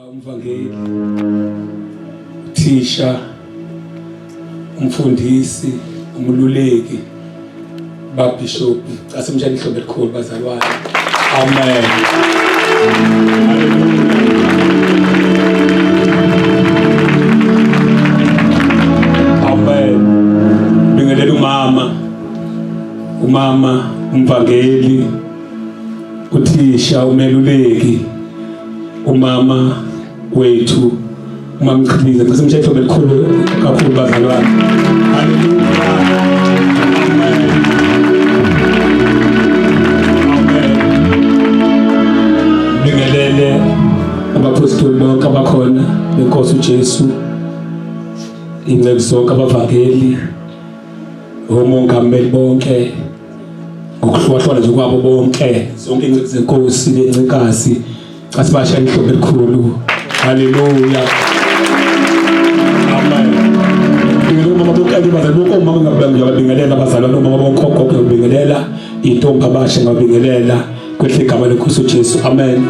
Umvangeli, uthisha, umfundisi, umluleki, babishop, asemshaya ihlobo elikhulu bazalwane. Amen. Amen. Bingelela umama, umvangeli, uthisha, umeluleki, umama wethu, umama Mkhize, ngasemshaya ihlobo elikhulu kakhulu bazalwane. Hallelujah. Bingelele abapostoli bonke abakhona beNkosi uJesu, ingcebo zonke abavangeli, omongameli bonke, ngokuhlukahlukana nje kwabo bonke, zonke ingcebo zenkosi lencikazi, asibashaya ihlobo elikhulu. Hallelujah. Amen. Bingelela mama bonke abazali bonke, omama ngiyabingelela abazalwane, omama bonke ogogo ngiyabingelela, intombi abasha ngiyabingelela kwehle igama leNkosi uJesu. Amen.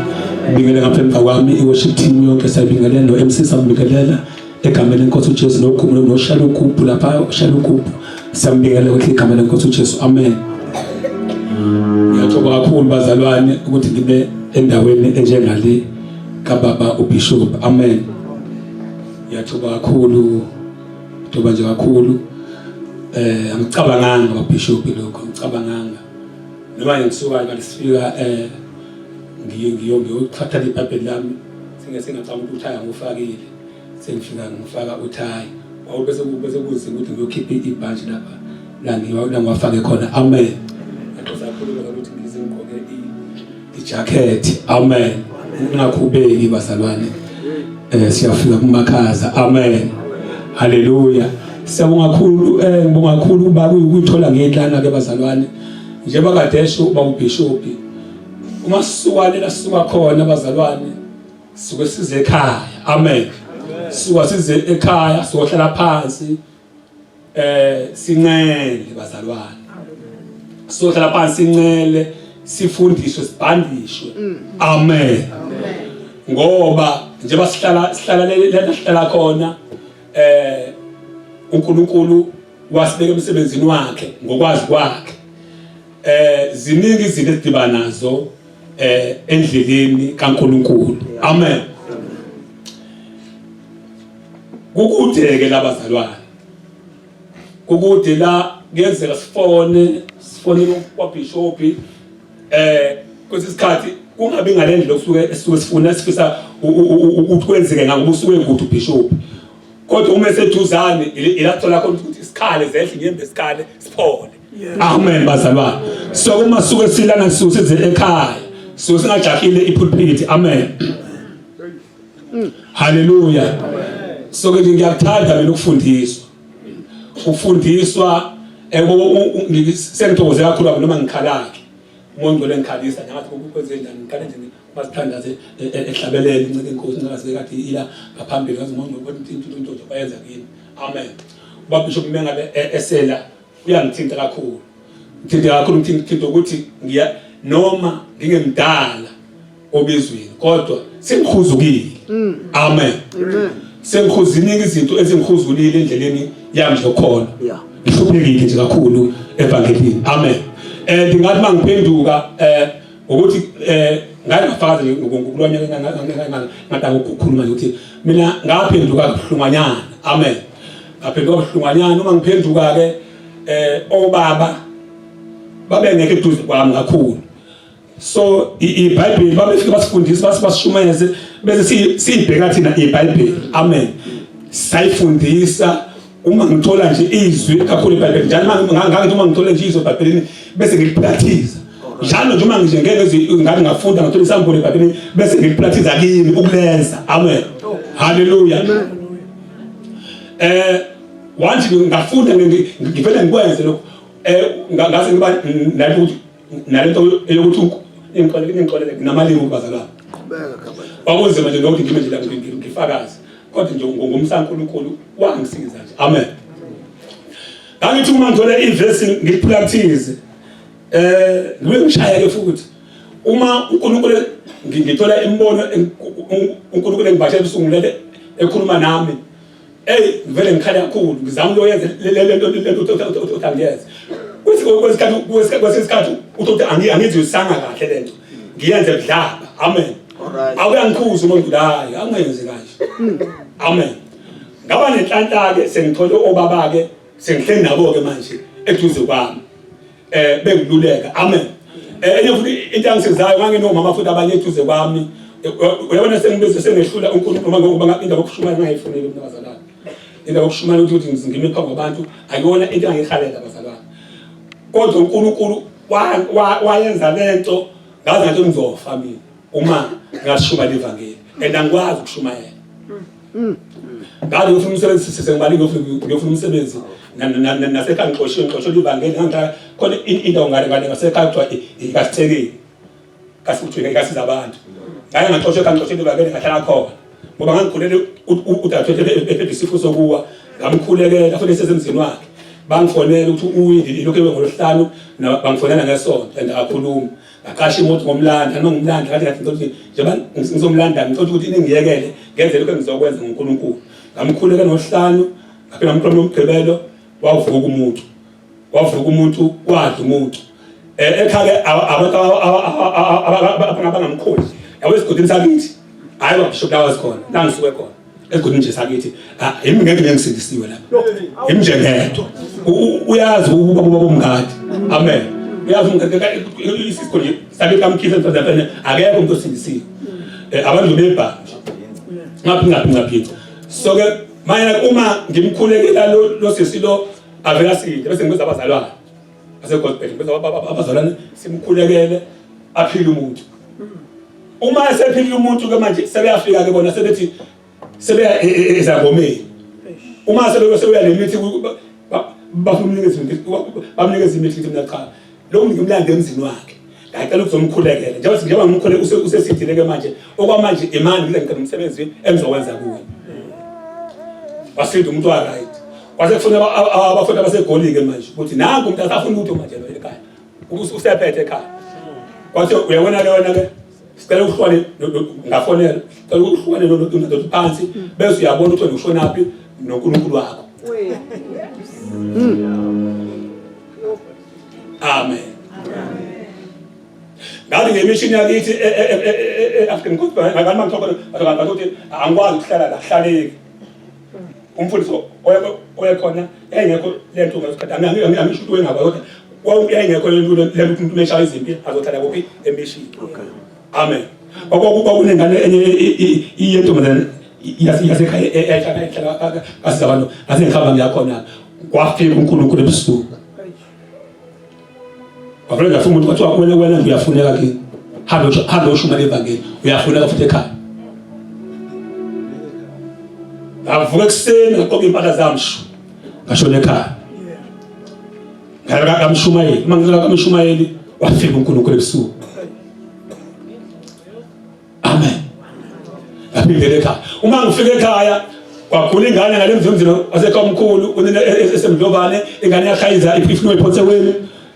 Bingelela ngapha emva kwami i-worship team yonke sayibingelela, no-MC sambingelela egameni leNkosi uJesu, nokhumulo noshalukuphu lapha, ushalukuphu siyambingelela kwehle igama leNkosi uJesu. Amen. Ngiyathokoza kakhulu bazalwane ukuthi ngibe endaweni enjengale kababa ubishop. Amen. Ngiyathokoza kakhulu, ngithokoza nje kakhulu. Angicabanganga babishop lokho, ngicabanganga noma ngisuka ngalifika ngiyothatha iBhayibheli lami, singacanga ukuthi uthaya ngufakile, sengifika ngifaka uthayi, bese kunzima ukuthi ngiyokhipha ibhanji lapha la ngiwafake khona. Amen. Ngiyathokoza kakhulu ukuthi ngize ngigqoke ijacket. Amen. Ungakhubeki bazalwane, siyafika kumakhaza. Amen. Hallelujah. Siyabonga kakhulu, ngibonga kakhulu kuba kuyithola ngehlanga ke bazalwane, njengoba kade esho uba ubishop, uma sisuka khona bazalwane, suke size ekhaya. Amen. Suka size ekhaya, sohlala phansi, sincele bazalwane, sohlala phansi sincele, sifundiswe, sibhandishwe. Amen. Ngoba njengoba sihlala khona, uNkulunkulu wasibeka emsebenzini wakhe ngokwazi kwakhe. Ziningi izinto ezidibana nazo endleleni kaNkulunkulu. Amen. Kukude ke labazalwane, kukude la kuyenzeka sifone kwaBishop, kwesinye isikhathi kungabi ngale ndlela osuke sifuna sifisa ukuthi kwenzeke ngoba usuke kude uBishop, kodwa uma eseduzane ilathola khona ukuthi isikhale zehle ngiyembe isikhale siphole. Amen bazalwane. So uma suke silana size ekhaya, so singajahile ipulpit. Amen. Hallelujah. So ke ngiyakuthanda mina ukufundiswa sengithokoze kakhulu noma ngikhalake umuntu ngolengikhalisa ngathi ukwenze njani, ngikhala nje masithandaze ehlabelele inceke inkosi ngase kathi ila ngaphambili ngazi umuntu ukuthi into bayenza kimi. Amen. Ubabishop mengabe esela uyangithinta kakhulu, ngithinta ukuthi noma ngingemdala obizweni kodwa sengikhuzukile. Amen. Sengikhuzini izinto ezingikhuzulile endleleni yami yokhona. Ngihluphekile nje kakhulu evangelini. Amen. Ndingathi mangiphenduka ukuthi ngayifakaza ngokulwanya ngada ukukhuluma ukuthi mina ngaphenduka kabuhlunganyana. Amen. Ngaphenduka kabuhlunganyana uma ngiphenduka ke obaba babengeke eduze kwami kakhulu. So iBhayibheli babefika basifundisa basishumeze bese siyibheka thina iBhayibheli. Amen. Sayifundisa uma ngithola nje izwi kakhulu iBhayibheli, njalo ngangithi uma ngithola nje izwi eBhayibhelini bese ngilipractice. Njalo nje uma nje ngeke ngathi ngafunda ngathola isambulu eBhayibhelini bese ngilipractice kimi ukulenza. Amen. Hallelujah. Wanje ngafunda ngivele ngikwenze lokho, ngase ngiba nalento eyokuthi inkolelo namalimi bazalwane. Bakunzima nje nokuthi ngime nje la ngifakaze, kodwa nje ngomsankulunkulu wangisiza nje. Amen. Ngithi uma ngithola iverse ngilipractice, ngibe ngishaya ke futhi uma uNkulunkulu ngithola imbono uNkulunkulu engibashela usungulele ekhuluma nami vele ngikhala kakhulu ngizama ukuyenza lento utangiyenza kwesikhathi uthi angizwisanga kahle lento ngiyenze budlaba amen awuyangikhuza umuntu hayi angenze kanje amen ngaba nenhlanhla ke sengithole obaba ke sengihleli nabo ke manje eduze kwami bengiluleka amen enye futhi into angisezayo nganginomama futhi abanye eduze kwami uyabona sengibize sengehlula uNkulunkulu ngoba indaba yokushumana ngayifunile umnazalana indaba yokushumana ukuthi ngizingime phambi kwabantu ayona into engikhalela abazalwane kodwa uNkulunkulu wayenza lento ngaze ngathi ngizofa mina uma ngashumayela ivangeli angikwazi ukushumayela ngabe ngifuna umsebenzi sengibali ngiyofuna umsebenzi nasekhaya ngixoshwe ivangeli ngangithatha khona indawo ngale ngasekhaya kuthiwa ikasithekile kasikuthi ikasiza abantu ngaye ngaxoshwe ivangeli ngahlala khona ngoba ngangikhulele udathethe ephethe isifo sokuwa ngamkhulekela futhi esesemzini wakhe bangifonela ukuthi uwindi lokho ngolosihlanu bangifonela ngesonto and akhuluma ngaqasha imoto ngomlanda nongumlanda kathi ngizothi njengoba ngizomlanda ngizothi ukuthi ningiyekele ngenze lokho engizokwenza ngoNkulunkulu ngamkhuleka ngolosihlanu ngaphela ngomqondo womgqibelo wavuka umuntu wadla umuntu ekhaya abantu abangamkholi yabo esigodini sakithi hayi wabishop la wazikhona la ngisuke khona esigodini nje sakithi yimi ngeke ngisindisiwe lapha yimi nje ngedwa uyazi ubaba bomngadi amen uyazi isigodini sakithi kaMkhize Mfundisi akekho umuntu osindisiwe abantu bebha ngaphi so ke manje uma ngimkhulekela lo sesilo avela side bese ngibiza abazalwane basegospel ngibiza abazalwane simkhulekele aphile umuntu uma esephile umuntu ke manje sebeyafika ke bona sebethi sebeya ezangomeni uma sebeya nemithi bamnikeza imithi ukuthi mina cha lo muntu ngimlande emzini wakhe ngicela ukuzomkhulekela njengoba ngimkhulekela usesithile ke manje okwamanje imani ngile ngicela umsebenzi engizowenza kuwe wasindi umuntu wa right kwase kufuna abafundi abasegolike manje ukuthi nangu umuntu asafuna ukuthi manje lo ekhaya usephethe ekhaya kwathi uyabona ke wena ke sicela ukuhlwane ngafonela sicela ukuhlwane lo phansi bese uyabona ukuthi ushonaphi noNkulunkulu wakho amen ngathi ngemishini yakithi African Gospel ngani mangithokoza ukuthi angikwazi ukuhlala la hlaleki umfundisi oyekhona engekho lento ngasikhathi angisho ukuthi wengaba kodwa wayengekho lento umuntu meshaya izimpi azothatha kuphi emishini amen kwakunengane enye iyentombazane yasekhaya ehlala kasizabantu asengihamba ngiyakhona kwafika uNkulunkulu ebusuku wafuna ngafuna umuntu kwathiwa wena uyafuneka kini hambe ushumayela ivangeli uyafuneka futhi ekhaya ngavuka ekuseni ngaqoka impahla zami ngashona ekhaya ngala kamshumayeli uma ngizela kamshumayeli wafika uNkulunkulu ebusuku amen ngaphinda ekhaya uma ngifika ekhaya kwakhula ingane ngale mzimzini asekho omkhulu unina esemdlovane ingane yakhayiza ifuna iphotse wena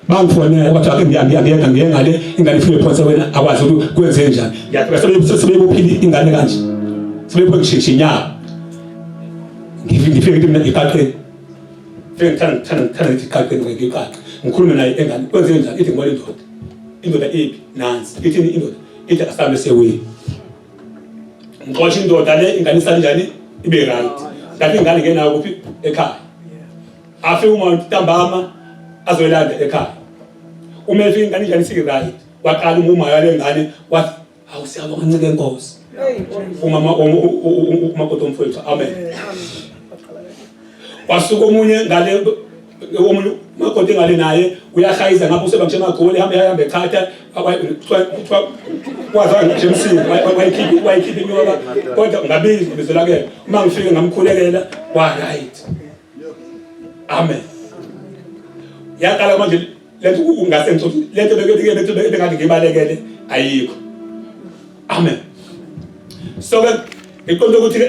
bangifonela bathi ake ngiye ngale ingane ifuna iphotse wena akwazi ukuthi kwenze njani ngiyaqhubeka sebebophile ingane kanje sebephotshisha inyama ngifike kimi iqaqeni fike thana iqaqeni ngiqaqa ngikhuluma naye engane kwenze njani ithi ngibona indoda iphi nansi ithi indoda ithi asambe sewe ngixoxa indoda le ingane isanjani ibe right ngathi ingane ngenayo kuphi ekhaya afike uma ntambama azoyilanda ekhaya uma efika ingane njani sike right waqala uma yale ngane wathi awusiyabonga ncike enkosi umakoti omfowethu amen wasuka omunye ngale omunye umakoti ngale naye uyahayiza ngapho usebangise amagoli hambe ekhatha kwaza nje emsini wayikhipha inyoka kodwa ngabizi bizela ke uma ngifike ngamkhulekela wa right amen yaqala manje lento ungase ngithi lento bekade ngibalekele ayikho amen so ke iqonde ukuthi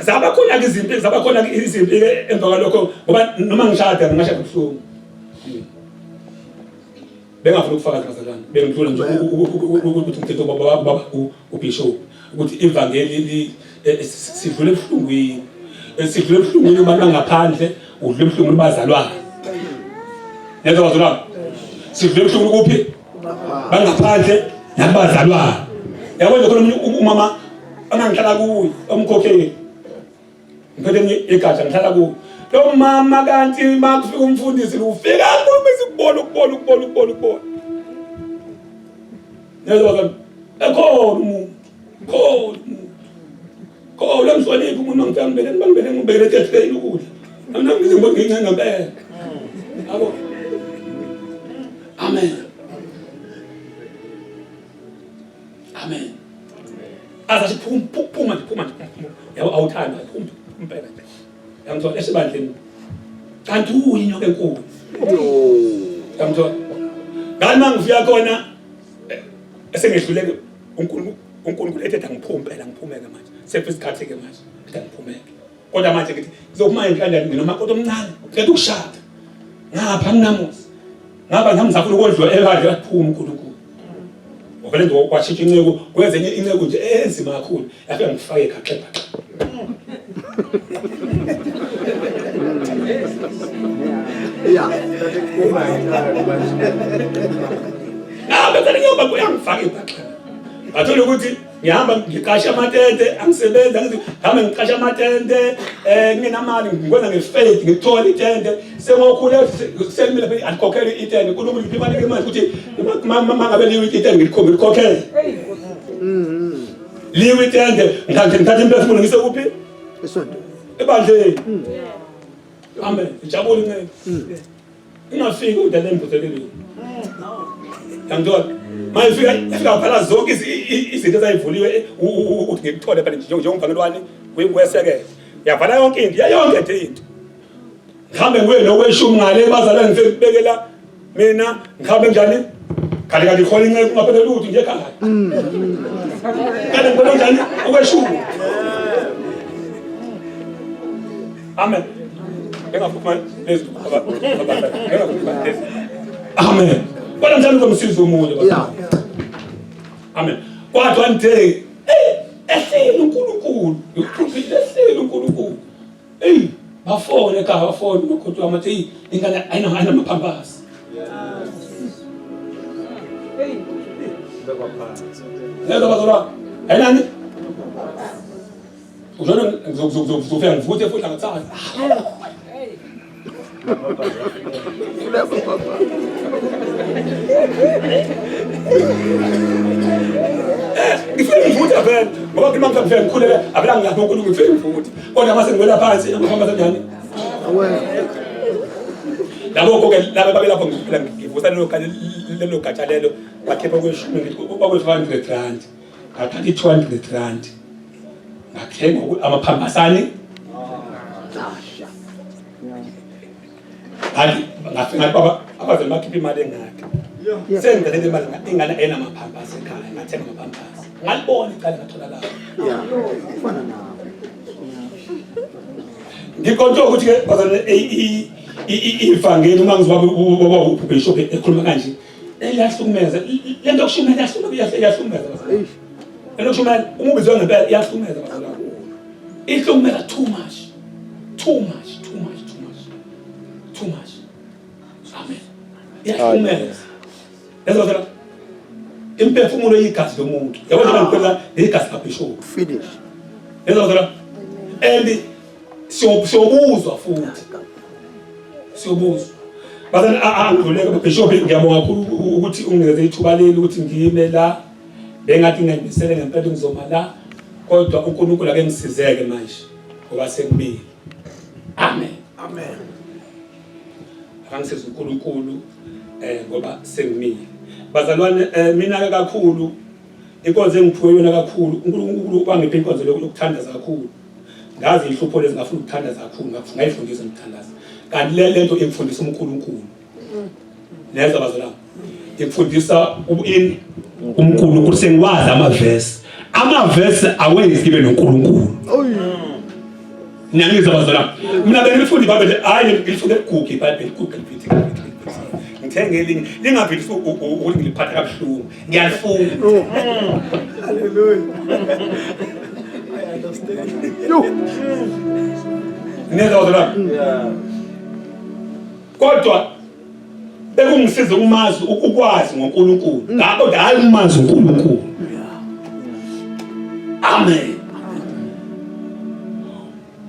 zaba khona izimpi emva kwalokho ngoba noma ngishada ngashada kubuhlungu bengafuna ukufakaza bazalwane bengidlula nje ukuthi ngithethe baba ubishop ukuthi ivangeli sidlule ebuhlungwini sidlule ebuhlungwini uma ngaphandle udlule ebuhlungwini bazalwane neza bazalwane sidlule ebuhlungwini kuphi bangaphandle nabazalwane yabona khona umama angihlala kuye omkhokheli ngiphethe egatsha ngihlala kuye lo mama kanti makufika umfundisi ufika ukubona nezwa ekhona umuntu khona emhloniphi umuntu ngibele thethe ukudla mina ngizibona ngincenga ngempela yabo amen aza siphuma yabo awuthanda impela yamthola esibandleni kanti uyinyoka enkulu yamthola ngani mangifika khona esengehluleke uNkulunkulu ethetha ngiphumpela ngiphumeke manje sekufika isikhathi ke manje ethetha ngiphumeke kodwa manje ngithi ngizophuma enhlanjani nginomakoti omncane ngicela ukushada ngapha nginamusa ngaba ngamzafuna ukudlwa ekadle aphuma uNkulunkulu ovele nje kwashintsha incebo kwezenye incebo nje enzima kakhulu yafika ngifake ekhaqepha yeah bese ngiyoba kuyangifaka ibhaxa athola ukuthi ngihamba ngiqasha amatende angisebenza ngithi hamba ngiqasha amatende nginamali ngikwenza ngefaith ngithola itende sengokhule selimile phela alikhokhele itende uNkulunkulu ngiphi imali manje ukuthi mangabe liwe itende ngikhokhele liwe itende ngithatha imphefumulo ngise kuphi esonto ebandleni amen ijabule ngeke ingafiki udala embuzelelweni yangithola mayifika phela zonke izinto ezayivuliwe uthi ngikuthole phela njengomvangelwane wesekele yavala yonke into yonke into ngihambe ngiwe nokweshumi ngale bazalwane ngifekubekela mina ngihambe njani kanti khona inceke ungaphela lutho nje ekhaya kanti ngibona njani okweshumi amen engaphuma lezinto amen kodwa njalo ngomsizo umuntu amen kodwa nje ehleli uNkulunkulu ehleli uNkulunkulu bafone ekhaya bafone nokhotho amathi ingane ayina maphampasi neza bazalwa ayinani uzona ngizofika ngivuthe futhi ngatsala ngifike ngivutha vele ngoba kimi ngifike ngikhuleke abela ngiyaphi uNkulunkulu ngifike ngivutha kodwa mase ngiwela phansi ngihamba kanjani labo ke laba babelapho ngiphila ngivusa lelo gatsha lelo bakhepha kweshumi kwe 500 rand ngapha 200 rand ngakhenga amaphambasani ngafika baba abazali bakhipha imali engaka sengicela imali ingane enamaphambasi ekhaya ngathenga amaphambasi ngalibona icala ngathola lapho ufana nawe ngikonto ukuthi ke bazali ivangeli uma ngizobaba ubishop ekhuluma kanje eyahlukumeza lento okushumela yahlukumeza bazali lento okushumela uma ubizwa ngempela yahlukumeza bazali ihlukumeza too much amen yahlukumeza lezo zela imphefumulo yigazi lomuntu yabona ngicela igazi kabishop finish lezo zela and siyobuzwa futhi siyobuzwa bazana angidluleka bishop ngiyabonga kakhulu ukuthi unginikeze ithuba leli ukuthi ngime la bengathi ngimisele ngempela ngizoma la kodwa uNkulunkulu ake ngisizeke manje ngoba sengibili amen angisiza uNkulunkulu ngoba sengimile bazalwane mina kakhulu inkonzo engiphiwe yona kakhulu uNkulunkulu wangipha inkonzo lokuthandaza kakhulu ngazi inhlupho lezi ngafuna ukuthandaza kakhulu ngayifundisa ukuthandaza kanti lento engifundisa uNkulunkulu neza bazalwane ngifundisa uNkulunkulu sengiwazi amavesi awenzi kibe noNkulunkulu nyangizwa bazalwane mina bengifundi iBhayibheli hayi ngilifunde kuGoogle iBhayibheli Google ngithenge elinye lingaveli ukuthi ngiliphatha kabuhlungu ngiyalifuna. Hallelujah. I understand. Yo. Nezodwa. Kodwa bekungisiza ukumazi ukwazi ngoNkulunkulu. Ngakho hayi umazi uNkulunkulu. Amen.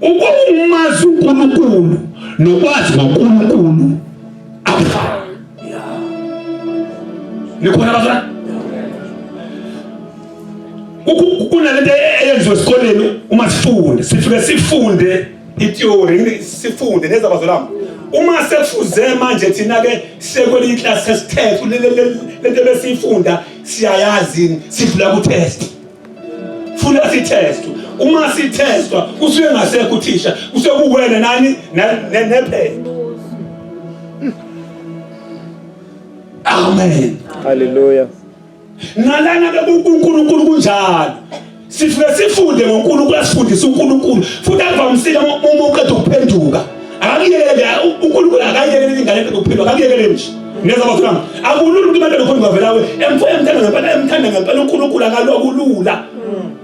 Ukumazi uNkulunkulu nokwazi ngoNkulunkulu afana. Nikhona bazana? Kunalento eyenziwe esikoleni uma sifike sifunde itheory sifunde nezabazalama. Uma sekufuze manje thina ke sekwelinye class sesithethe lento besifunda siyayazi sivula ku test. Funa si test. Uma si testwa kusuke ngasekho uthisha kusuke kuwena nani nephela. Amen. Hallelujah. Nalana ke uNkulunkulu kunjalo. Sifike sifunde ngoNkulunkulu asifundise uNkulunkulu. Futhi avamisile uma uqeda ukuphenduka. Akuyeke uNkulunkulu akayekele ingane ukuphendula akuyekele nje. Neza bathana. Akulula ukuthi abantu bekhona ngavela we emthanda ngempela uNkulunkulu akalwa kulula.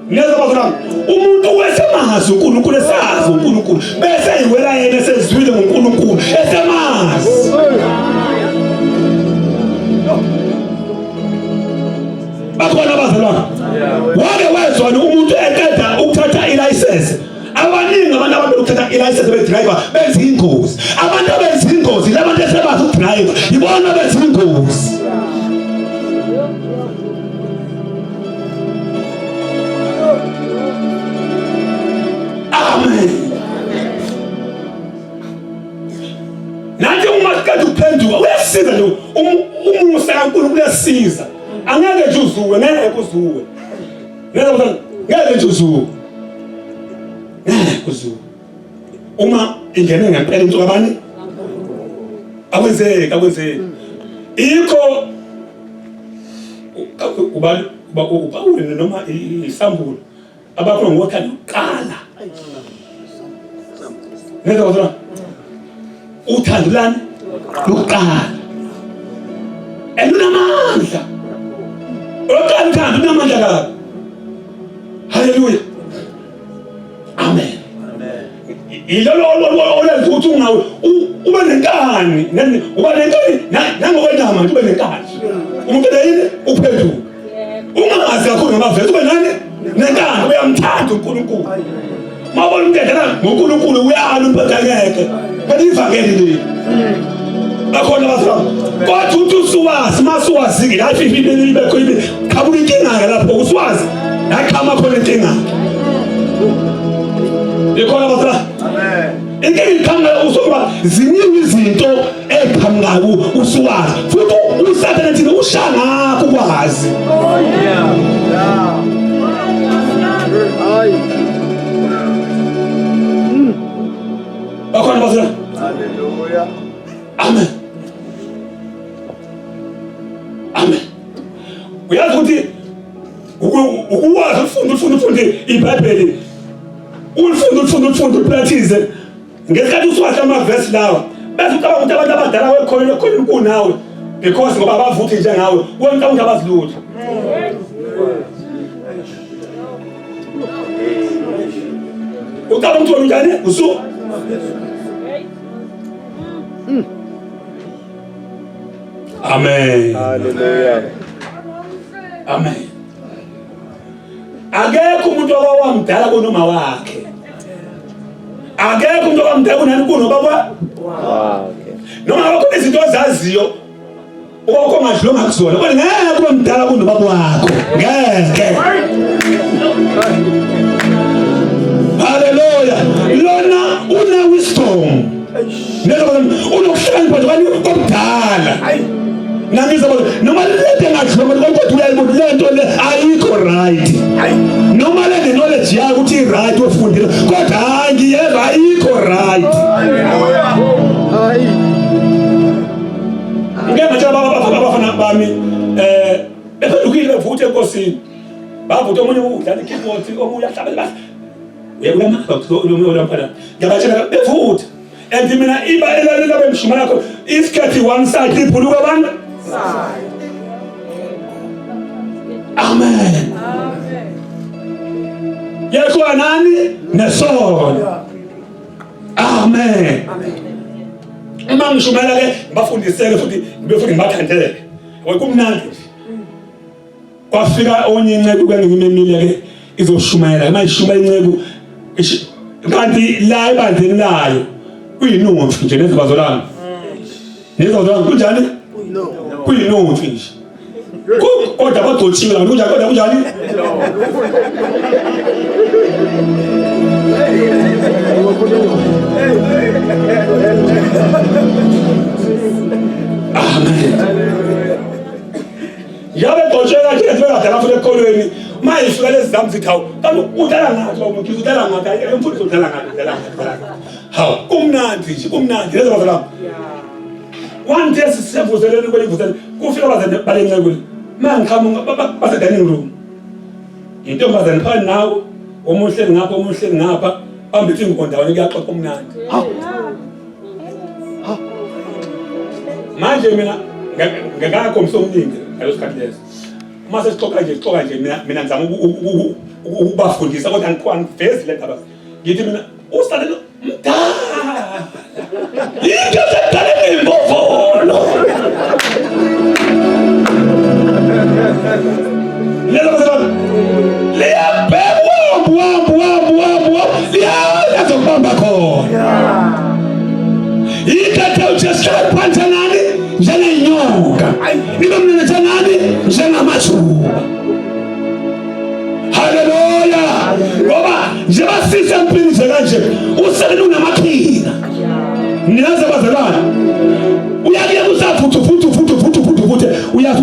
Neza bathana. Umuntu wesemazi uNkulunkulu esazi uNkulunkulu bese yiwela yena esezwile ngoNkulunkulu esemazi. Bakhona bazalwana. Wake wezwa umuntu eqeda ukuthatha ilicense. Abaningi abantu abakuthatha ilicense bedriver benza ingozi. Abantu abenza ingozi labantu esebazi ukudriver ibona benza ingozi. Amen. Nathi uma sikade ukuphenduka uyasiza lo umusa kaNkulunkulu uyasiza. Angeke nje uzuwe ngeke uzuwe. Ngeke nje uzuwe. Ngeke uzuwe. Uma ingene ngempela into kabani? Akwenzeki. Ikho ubawule noma isambulo abakho ngothanda uqala. Ngeke uzwa. Uthandulani? Uqala. Enamandla. Uqala unamandla kabi. Hallelujah. Amen. Ilolo olenza ukuthi ungawe ube nenkani nangokwenama ube nenkani. Umuntu leyini uphenduka. Ungazi kakhulu ngamavesi ube nani? Nenkani uyamthanda uNkulunkulu. Mabona umntedela ngoNkulunkulu uyala umphathangeke. Kanti ivangeli leli. Bakhona bazalwa. Kodwa uthi usuwazi masuwazike la ififini libekho ibe khabuka inkinga lapho usuwazi. Yakhama khona inkinga. Ikhona bazalwa. Amen. Inkinga ikhanga usoba ziningi izinto eqhamuka usuwazi. Futhi uSathane thina ushanga ukwazi. Oh yeah. Hayi. Bakhona bazalwa. Hallelujah. Amen. Amen. Uyazi ukuthi ukwazi ufunde iBhayibheli. Ufunde upractice. Ngesikhathi uswazi amavesi lawa. Bese ucabanga ukuthi abantu abadala wekhona kunawe because ngoba abavuthi njengawe wonke umuntu abazilutho. Ucabanga ukuthi wena njani? Usu. Amen. Hallelujah. Amen. Akekho umuntu owamdala kunoma wakhe. Akekho umuntu owamdala kunani kunobaba. Okay. Noma akho izinto ozaziyo ukho ngadlo ngakuzona kodwa ngeke kube mdala kunobaba wakho. Ngeke. Hallelujah. Lona una wisdom. Nelo unokuhlangana kwani komdala. Nangizaba noma lento ngadlo kodwa uyayibona lento le ayikho right. Noma le knowledge yakho uthi right ufundile kodwa hayi ngiyeva ayikho right. Hayi. Ngeke abafana bami bephendukile bevuthe enkosini. Bavuthe omunye udlala ikeyboard omunye ahlabela basi. Uyabona ukuthi lo mfana ngiyabatshela bevuthe. and mina iba elalela bemshuma yakho isikhathi one side iphuluka abantu. Amen. Yeshua nani nesono. Amen. Uma ngishumela ke bafundiseke futhi befike ngibathandele. Wekumnandi. Kwafika onye inceku ngimemile ke izoshumayela mayishuma inceku kanti la ebandleni layo kuyinumfi nje nezibazolana. Nezibazolana kunjani? Kuyinumfi nje. Kodwa badotshiwe la kunjani kodwa kunjani? Amen. Yabe dotshelwa nje efika dala futhi ekolweni mayifika lezi zami zithawu kanti udala ngathi Mkhize udala ngathi emfundisi udala ngathi hawu kumnandi nje kumnandi lezo bazalwane. One day sisevuzeleni kwelivuzeleni kufika abazane balencekwini mangiqhamuka basedaning room intombazane phakathi nawe omuhle ngapha bambithi ingondawani kuyaxoxa kumnandi. Manje mina ngakho umsomningi ngalesikhathi leso mase sixoxa nje mina ngizama ukubafundisa kodwa angivezi le ndaba ngithi mina usale mdala into sedale ngembovulo lelo bazalwane liyabhekwa liyazokubamba khona ithatha uJesu phansi nani njengenyoka ibamnenetha nani njengamathuba. Haleluya. Ngoba njengoba sisempilise kanje usele unamaqhinga. Niyazi bazalwane uyake usafuthu uyathi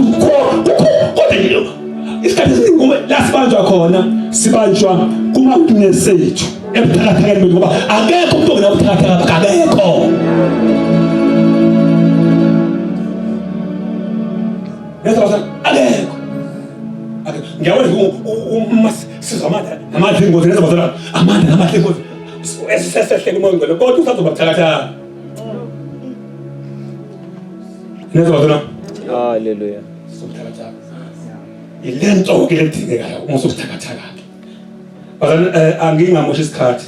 kodwa isikhathi esiningi la sibanjwa khona sibanjwa kuma-weakness ethu ebuthakathakeni ngoba akekho umuntu onabuthakathaka akekho. Akekho. Ngiyabona uma sizwa amandla ingozi lezo bazalwane amandla ingozi esisehlele umoya ngcwele kodwa usazoba buthakathaka. Lezo bazalwane. Haleluya. Sobuthakathaka. Ilento ke ledingekayo uma sobuthakathaka. Bazalwane angingamoshi isikhathi.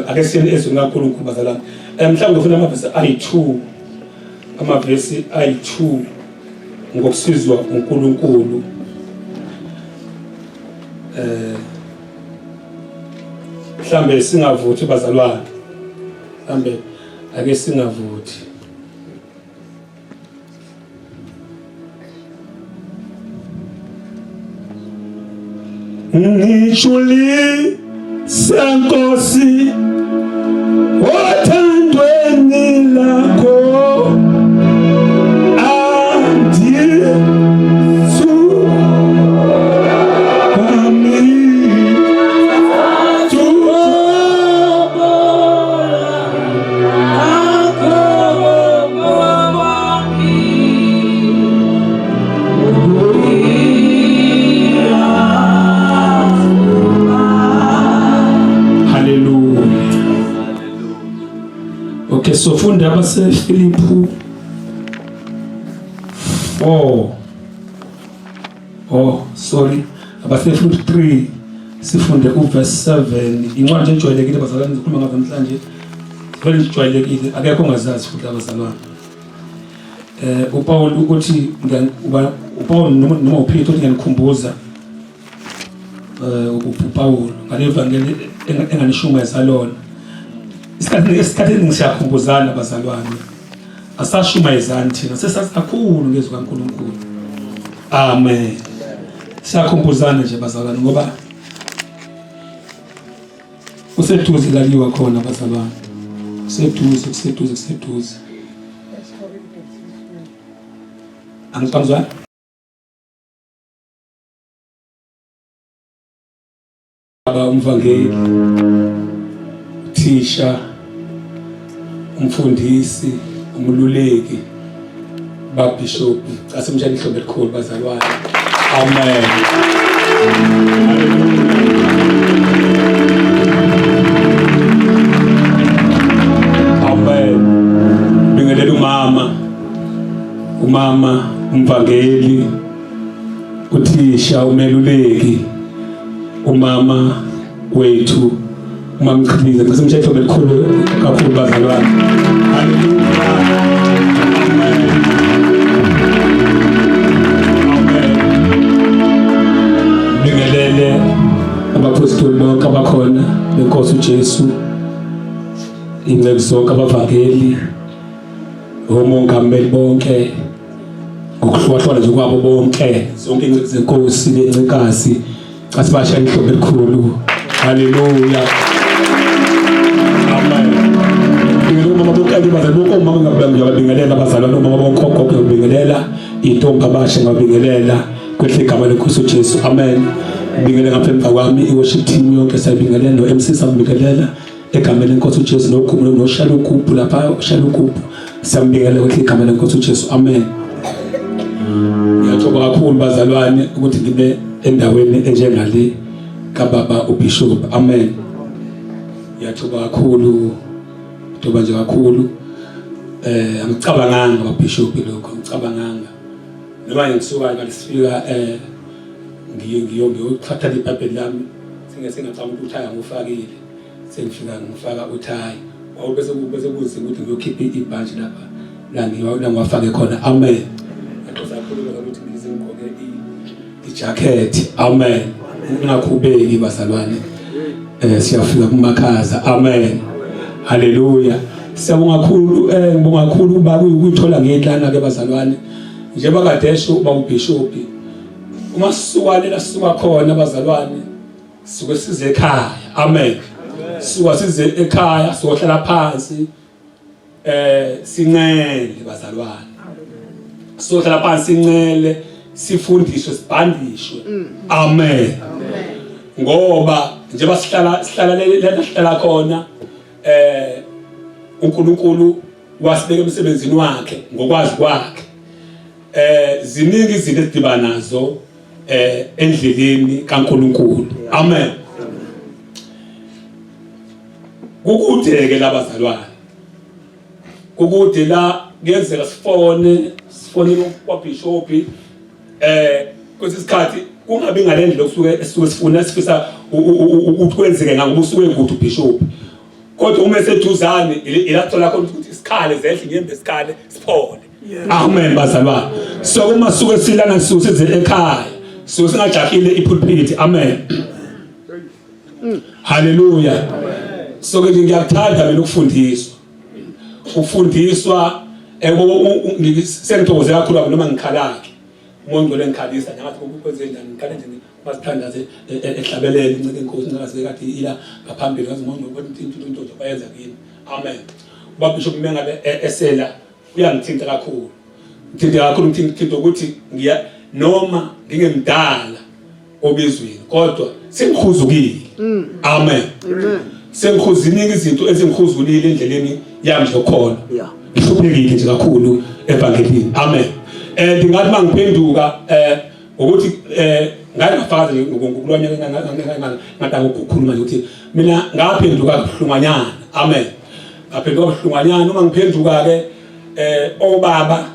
Ake siyeni ezweni kaNkulunkulu bazalwane. Mhlawumbe ngifuna amavesi ayi-2 ngokusizwa uNkulunkulu. Mhlambe singavuthi bazalwane. Mhlambe ake singavuthi. Ngishuli senkosi othandweni lakho sofunda abase-Filipi 4 abase-Filipi 3 sifunde uverse 7 incwadi ejwayelekile bazalwane zikhuluma ngazo namhlanje vele ijwayelekile akekho ongazazi futhi abazalwane. uPaul ukuthi uPaul noma uPeter uthi ngiyanikhumbuza uPaul ngale evangeli enganishumeza lona isikhathi ngisiyakhumbuzana bazalwane asashumayezani thina sesazi kakhulu ngezwi kaNkulunkulu. Amen. Siyakhumbuzana nje bazalwane ngoba useduze laliwa khona bazalwane kuseduze angizwa umvangeli thisha umfundisi umluleki babishopu asemshaya ihlobo elikhulu bazalwane. Amen. umvangeli, uthisha, umeluleki, umama wethu, umama Mkhize. Ngisemthetho belikhulu kakhulu bazalwane. Hallelujah. Amen. Bingelele abapostoli bonke abakhona beNkosi uJesu, ingcebo zonke abavangeli, omongameli bonke, ngokuhlukahlukana nje kwabo bonke, zonke ingcebo zeNkosi lencikazi, asibashaya ihlobo elikhulu. Hallelujah. Amen. Ngiyabonga bonke abazali bonke, omama ngiyabingelela abazalwane, omama bonke ogogo ngiyabingelela, intombi abasha ngiyabingelela kwehle igama leNkosi uJesu. Amen. Ngibingelela ngapha emva kwami i-worship team yonke, sayibingelela no-MC sambingelela egameni leNkosi uJesu, noGumu noShalugubhu lapha, Shalugubhu siyambingelela kwehle igama leNkosi uJesu. Amen. Ngiyathoba kakhulu bazalwane ukuthi ngibe endaweni enjengale kababa uBishop. Amen. Ngiyathoba kakhulu, thoba nje kakhulu. Angicabanganga baBishop lokho, ngicabanganga noma ngisuka ngalifika ngiyothatha iBhayibheli lami, singacabanga ukuthi uthaya ngufakile, sengifika ngifaka uthayi, bese kunzima ukuthi ngiyokhipha ibhanji lapha la ngiwafake khona. Amen. Ngiyathokoza kakhulu ukuthi ngizingqoke ijacket. Amen. Ungakhubeki bazalwane, siyafika kumakhaza. Amen. Hallelujah. Siyabonga kakhulu, ngibonga kakhulu uba kuyithola ngehlana ke bazalwane, njengoba kadesho uba uBishop, uma sisuka lela sisuka khona bazalwane, sisuke size ekhaya. Amen. Sisuka size ekhaya, sizohlala phansi sincele bazalwane, sizohlala phansi sincele, sifundiswe, sibhandishwe. Amen. Ngoba njengoba sihlala khona, uNkulunkulu wasibeka emsebenzini wakhe ngokwazi kwakhe. Ziningi izinto ezidibana nazo endleleni kaNkulunkulu. Amen. Kukude ke labazalwane, kukude la kuyenzeka sifone kwaBishop kwesinye isikhathi kungabi ngalendlela okusuke sifuna sifisa ukuthi kwenzeke ngoba usuke nguthi uBishop, kodwa uma eseduzane ilathola khona ukuthi isikhale zehle ngiyembe isikhale siphole. Amen bazalwane. So uma suke silana size ekhaya, so singajahile ipulpit. Amen. Hallelujah. So ke ngiyakuthanda mina ukufundiswa sengithokoze kakhulu noma ngikhalake umuntu olengikhalisa njengathi ukukwenzenjani ngikhala nje masithandaze ehlabelele incike inkosi ngakase kade ila ngaphambili ngazi umuntu ukuthi into bayenza kimi. Amen. UBishop mengabe esela uyangithinta kakhulu, ngithinta ukuthi ngiya noma ngingemdala obizweni kodwa sengikhuzukile. Amen. Sengikhuzulile izinto ezingikhuzulile endleleni yami yokhona. Ngihluphekile nje kakhulu evangelini. Amen. Ndingathi mangiphenduka ukuthi ngayifakaza nje ngokulwanya ngada ukukhuluma nje ukuthi mina ngaphenduka kuhlunganyana. Amen. Ngaphenduka kuhlunganyana uma ngiphenduka ke obaba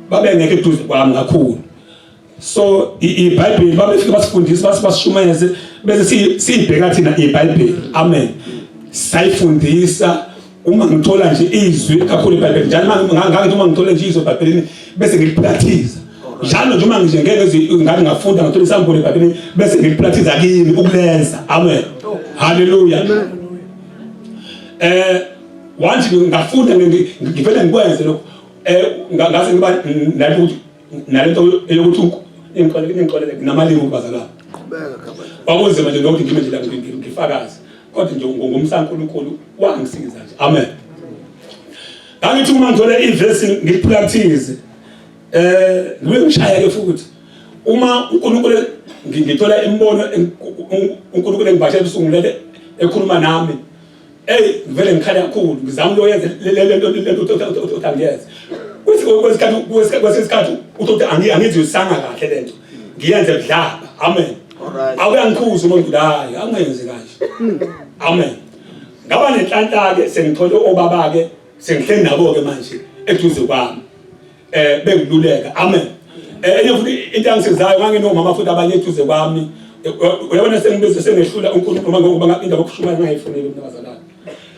babengeke eduze kwami kakhulu. So iBhayibheli babefika basifundisa basishumeze bese sibheka thina iBhayibheli. Amen. Sayifundisa uma ngithola nje izwi kakhulu iBhayibheli njalo ngangithi uma ngithola nje izwi eBhayibhelini bese ngilipractice njalo nje uma ngingeke ngani ngafunda ngathola isambulo eBhayibhelini bese ngilipractice kimi ukulenza. Amen. Hallelujah. Wanje ngafunda ngivele ngikwenze lokho ngase ngiba nalento eyokuthi ingixolele namalimi kubazalwane. Bakunzima nje nokuthi ngime nje la ngifakaze kodwa nje ngomsankulunkulu wangisiza nje. Amen. Ngithi uma ngithola iverse ngipractice ngibe ngishaya ke futhi uma uNkulunkulu ngithola imbono uNkulunkulu engibashela usungulele ekhuluma nami, ngivele ngikhala kakhulu ngizama ukuyenza lento othangiyenza kwesikhathi uthi angizuyisanga kahle lento ngiyenze budlaba. Amen. Awuyangikhuza umuntu hayi angenzi kanje. Amen. Ngaba nenhlanhla ke sengithole obaba ke sengihleli nabo ke manje eduze kwami bengiluleka. Amen. enye futhi into angisizayo nganginomama futhi abanye eduze kwami uyabona sengibize sengehlula uNkulunkulu ngoba indaba yokushumana ngayifunile mina bazalwane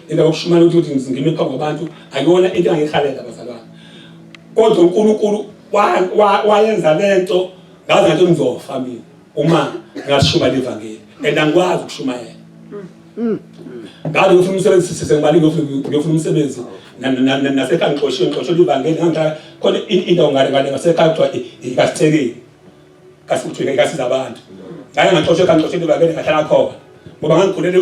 indaba yokushumana ukuthi ngime phambi kwabantu ayona into engiyihalela bazalwane kodwa uNkulunkulu wayenza lento ngazi ngathi ngizofa mina uma ngashumana ivangeli and angikwazi ukushumayela ngathi ngifuna umsebenzi sengibali ngifuna umsebenzi nasekhaya ngixoshela ivangeli ngangithatha khona into ngale ngasekhaya kuthiwa ikasithekile kasikuthi kasiza abantu ngaye ngaxoshela ivangeli ngahlala khona ngoba ngangikhulele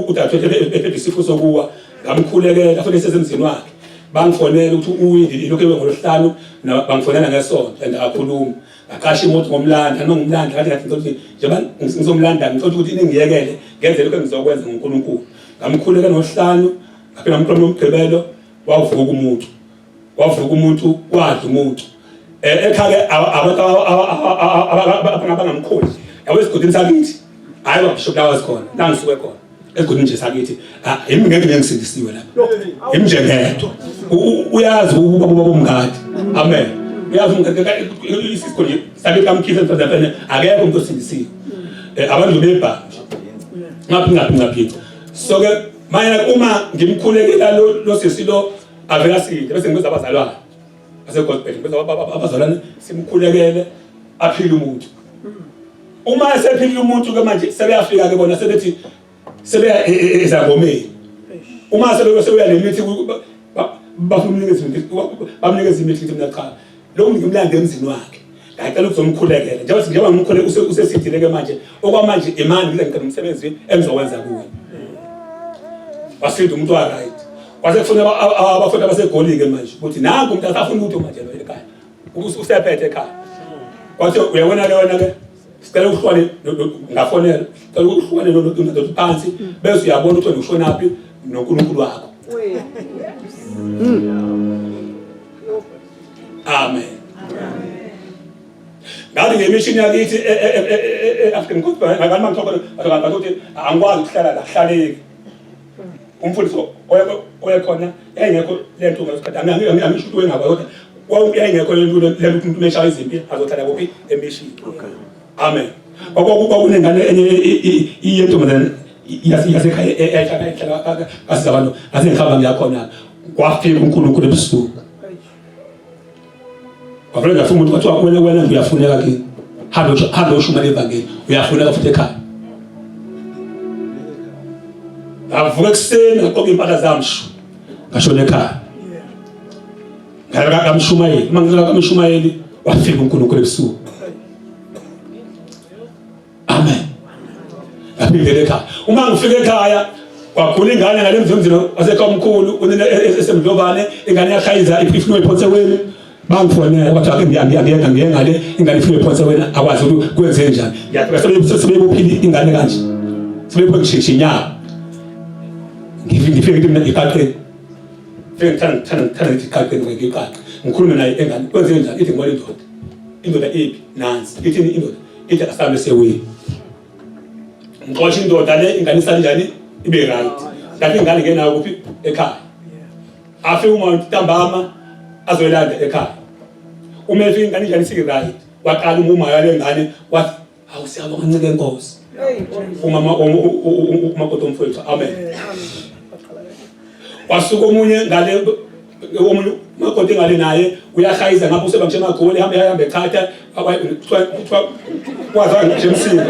udathe isifo sokuwa ngamkhulekela futhi sesemzini wakhe bangifonela ukuthi uyini lokho ngolosihlanu bangifonela ngesonto and akhuluma ngaqasha imoto ngomlanda nongumlanda ngathi njengoba ngizomlanda ngithola ukuthi ningiyekele ngenze lokho engizokwenza ngoNkulunkulu ngamkhuleka ngosihlanu ngaphela umqondo womgqibelo wavuka umuntu wadla umuntu ekhaya abantu abangamkholi yawesigodini sakithi hayi wabishop lawas khona la ngisuke khona esigodini nje sakithi yimi ngeke ngisindisiwe lapha yimi nje ngedwa uyazi ukuba bomngadi amen uyazi isigodini sakithi kaMkhize mfundisi akekho umuntu osindisiwe abantu bebhanje ngaphi so ke manje uma ngimkhulekela lo sesilo avela side bese ngibiza abazalwane basegospel ngibiza abazalwane simkhulekele aphile umuntu uma esephilile umuntu ke manje sebeyafika ke bona sebethi sebeya ezangomeni uma sebeya nemithi bamnikeza imithi mina cha lo ngimlande emzini wakhe ngicela ukuzomkhulekela njengoba ngimkhuleke usesithile ke manje okwamanje imani ngile ngicela umsebenzi engizowenza kuwe wasinda umuntu wa right kwase kufuneka abafundi abasegolike manje ukuthi nangu umuntu asafuna ukuthi manje lo ekhaya usephethe ekhaya kwathi uyabona ke wena ke sicela ukuhlwane ngafonela sicela ukuhlwane lo phansi bese uyabona ukuthi ushona phi noNkulunkulu wakho amen ngathi ngemission yakithi African Gospel ngakama ngithokoza ukuthi angikwazi ukuhlala la hlaleki umfundisi oyekhona engekho lento ngesikhathi angisho ukuthi wengaba kodwa wayengekho lento umuntu umeshaya izimpi azohlala kuphi emission amen kwakuba kunengane enye iyentombazane yasekhaya ehlala kasiza abantu asengikhamba ngiyakhona kwafika uNkulunkulu ebusuku wafuna ngafuna umuntu kwathiwa wena uyafuneka kini hambe ushumela ivangeli uyafuneka futhi ekhaya avuka ekuseni ngaqoka impahla zami ngashona ekhaya ngala kamshumayeli mangizela kamshumayeli wafika uNkulunkulu ebusuku amen ngaphindela ekhaya uma ngifika ekhaya kwakhula ingane ngale mzimzini wasekhaya omkhulu unina esemdlobane ingane yakhayiza ifuna iphothe wena bangifonela wathi ake ngiye ngale ingane ifuna iphothe wena akwazi ukuthi kwenze njani ngiyaqhubeka sebebophila ingane kanje sebephotshisha inyama ngifike mina iqaqeni fike thana iqaqeni ngiqaqa ngikhuluma naye engane kwenze njani ithi ngibona indoda ephi nansi ithini indoda ithi asambe seweni ngixoxa indoda le ingane isanjani ibe right kanti ingane ngenayo kuphi ekhaya afike uma ntambama azoyilanda ekhaya uma efika ingane njani isi right waqala umama yale ngane wathi awusiyabonga ncike Nkosi umama umakoti mfowethu amen wasuka omunye ngale omunye makoti ngale naye uyahayiza ngapho usebangise magoli hambe echatha kwaza nje emsini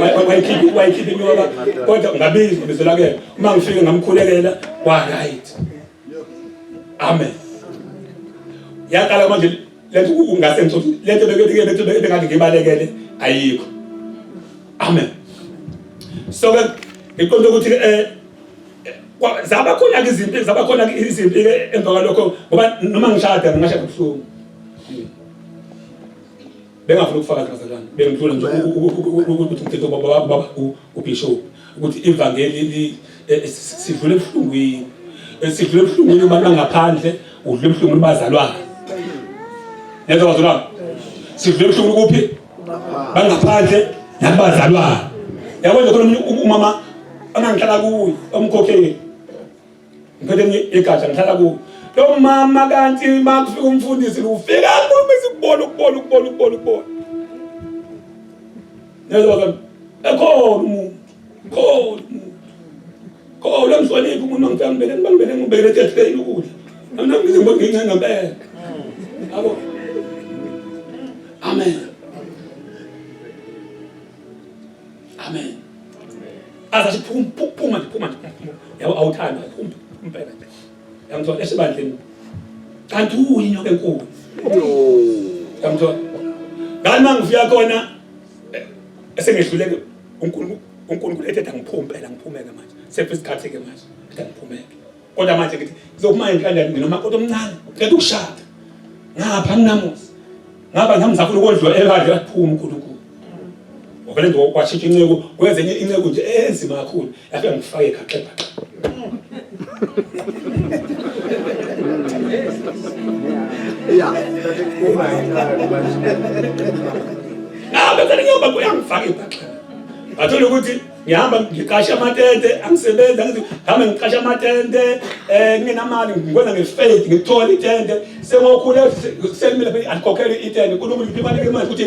wayikhipha inyoka kodwa ngabizi ngibizela ke uma ngifike ngamkhulekela wa right amen yaqala manje lento ungase ngithothi lento bekade ngibalekele ayikho amen so ke iqonde ukuthi zaba khona izimpi emva kwalokho ngoba noma ngishada ngashada kubuhlungu bengafuna ukufakaza bazalwane bengidlula nje ukuthi ngithethe baba ubishop ukuthi ivangeli sidlule ebuhlungwini abantu ngaphandle udlule ebuhlungwini bazalwane neza bazalwane sidlule ebuhlungwini kuphi bangaphandle nabazalwane yabona khona umama angihlala kuye umkhokheli ngiphethe igatsha ngihlala kuye lo mama kanti makufika umfundisi ufika kume sikubona Nezwa ekhona umuntu. Khona umhloniphi umuntu ngibambele ngibekele ethehleni ukudla. Mina ngizibona ngincane ngempela. Yabo. Amen. Amen. Azathi phuma. Yabo awuthanda impela. Yamthola esibandleni. Kanti uyinyoka enkulu. Yamthola. Ngani mangifika khona esengedluleke uNkulunkulu ethetha ngiphumela manje. Sefisikhathi ke manje. Ngiphumeke. Kodwa manje ngithi ngizophuma enhlanjeni nginomakoti omncane. Ngicela ukushada. Ngapha nginamusa. Ngaba ngamzafuna ukondliwa ekade yaphuma uNkulunkulu. Ngobele ndo kwashintsha incebo kwezenye incebo nje enzima kakhulu. Yafika ngifake ekhaqepha. Yeah. Bese ngiyoba kuyangifaka ekhaqepha. Bathola ukuthi ngihamba ngiqasha amatente angisebenza ngithi hamba ngiqasha amatente nginamali ngikwenza ngefaith ngithola itente sengokhule selimile phela alikhokhele itente uNkulunkulu ngiphi imali ngemali ukuthi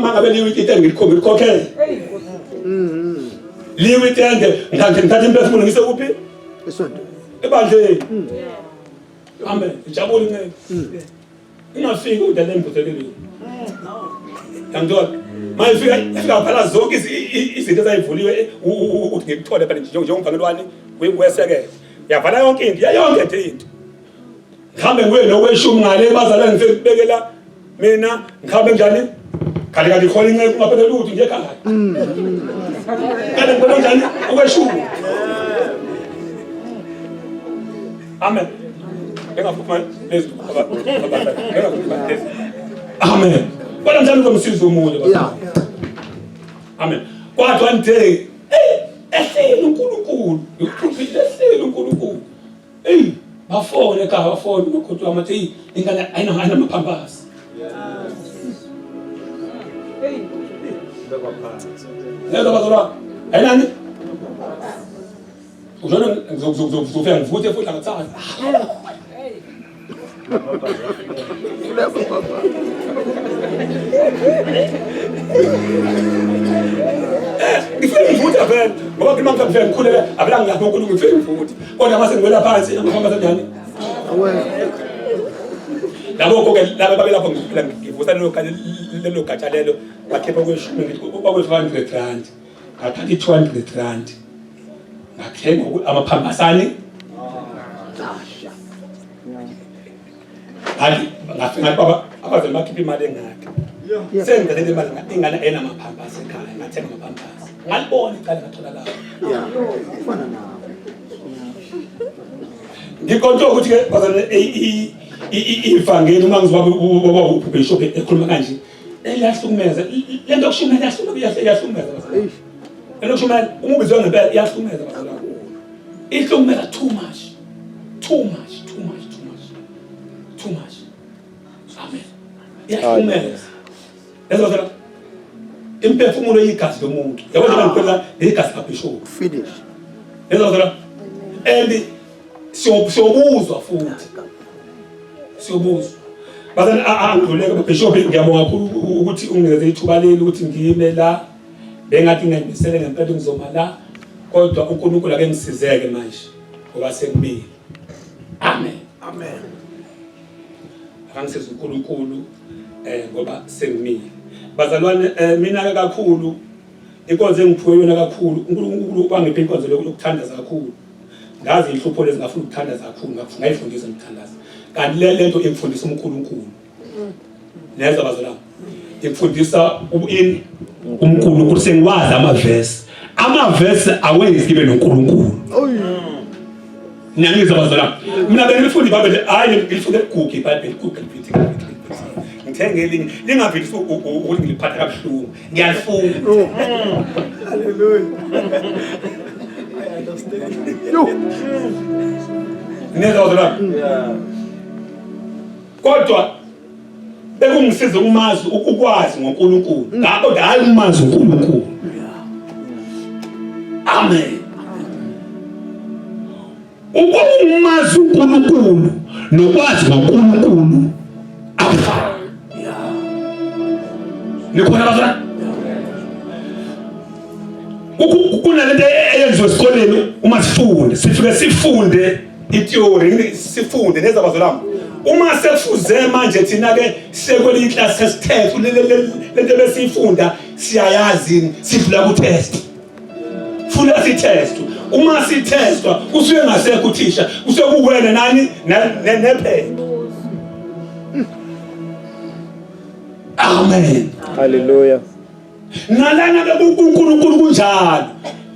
mangabe liwe itente ngikhokhele liwe itente ngithatha imphefumulo ngise kuphi Esonto. ebandleni amen ijabule ngeke ingafiki udala embuthelelweni yangithola mayifika phela zonke izinto ezayivuliwe ukuthi ngikuthole phela njengomvangelwane wesekele yavala yonke into yonke into ngihambe ngiwe nokweshumi ngale bazalwane ngisebekela mina ngihambe njani kanti khona inceke ungaphethe lutho nje ekhaya kanti ngibona njani okweshumi amen engaphuma lezi amen kodwa njalo uzomsiza umuntu Yeah. amen kodwa one day ehlele uNkulunkulu ehlele uNkulunkulu bafone ekhaya bafone ukhotho amathi ingane ayina maphampasi Neza bazalwa ayinani ujona ngizofika ngivuthe futhi ngatsala ngifike ngivutha vele ngoba kimi ngifike ngikhulele abela ngiyapho uNkulunkulu ngifike ngivuthi kodwa mase ngiwela phansi ngihamba kanjani labo ke laba babelapho ngiphila ngivusa lelo gatsha lelo bakhepha kweshumi ngithi kwakwe-500 rand ngathatha i-200 rand ngakhenga amaphambasane ngafika baba abazali bakhipha imali engaka sengidelele imali ingane enamaphambasi ekhaya ngathenga amaphambasi ngalibona icala ngathola lapho Ufana nawe. ngikonto ukuthi ke bazalwane ivangeli uma ngizobaba ubishop ekhuluma kanje eyahlukumeza lento okushumela yahlukumeza bazalwane lento okushumela uma ubizwe ngempela yahlukumeza bazalwane ihlukumeza too much amen yahlukumeza lezo phela imphefumulo yigazi lomuntu yabona ngempela igazi kabishop Finish. lezo phela and siyobuzwa futhi siyobuzwa bazani angidluleke bishop ngiyabonga kakhulu ukuthi unginikeze ithuba leli ukuthi ngime la bengathi ngimisele ngempela ngizoma la kodwa uNkulunkulu ake ngisizeke manje ngoba sengibili amen angisiza uNkulunkulu ngoba sengimile bazalwane mina kakhulu inkonzo engiphiwe yona kakhulu uNkulunkulu wangipha inkonzo lokuthandaza kakhulu ngazi inhlupho lezi ngafuna ukuthandaza kakhulu ngayifundisa ngithandaza kanti lento engifundisa uNkulunkulu neza bazalwane ngifundisa uNkulunkulu sengiwazi amavesi awenzi kibe noNkulunkulu niyangizwa bazalwane mina bengifundi iBhayibheli hayi ngifunde kuGoogle iBhayibheli Google bithi ngithenge elinye lingaveli ukuthi ngiliphatha kabuhlungu ngiyalifunda Hallelujah. I understand. neza bazalwane kodwa bekungisiza umazi ukwazi ngoNkulunkulu ngakho hayi umazi uNkulunkulu amen umazi uNkulunkulu nokwazi ngoNkulunkulu akufani nikhona bazalwane kunalento eyenziwe esikoleni uma sifunde sifike sifunde itheory sifunde nezabazolami uma sefuze manje thina ke sekwelinye class sesithethe lento besifunda siyayazi sivula ku test funa si test uma si testwa usuke ngasekho uthisha usuke kuwena nani nephela. Amen. Hallelujah. Nalana ke uNkulunkulu kunjalo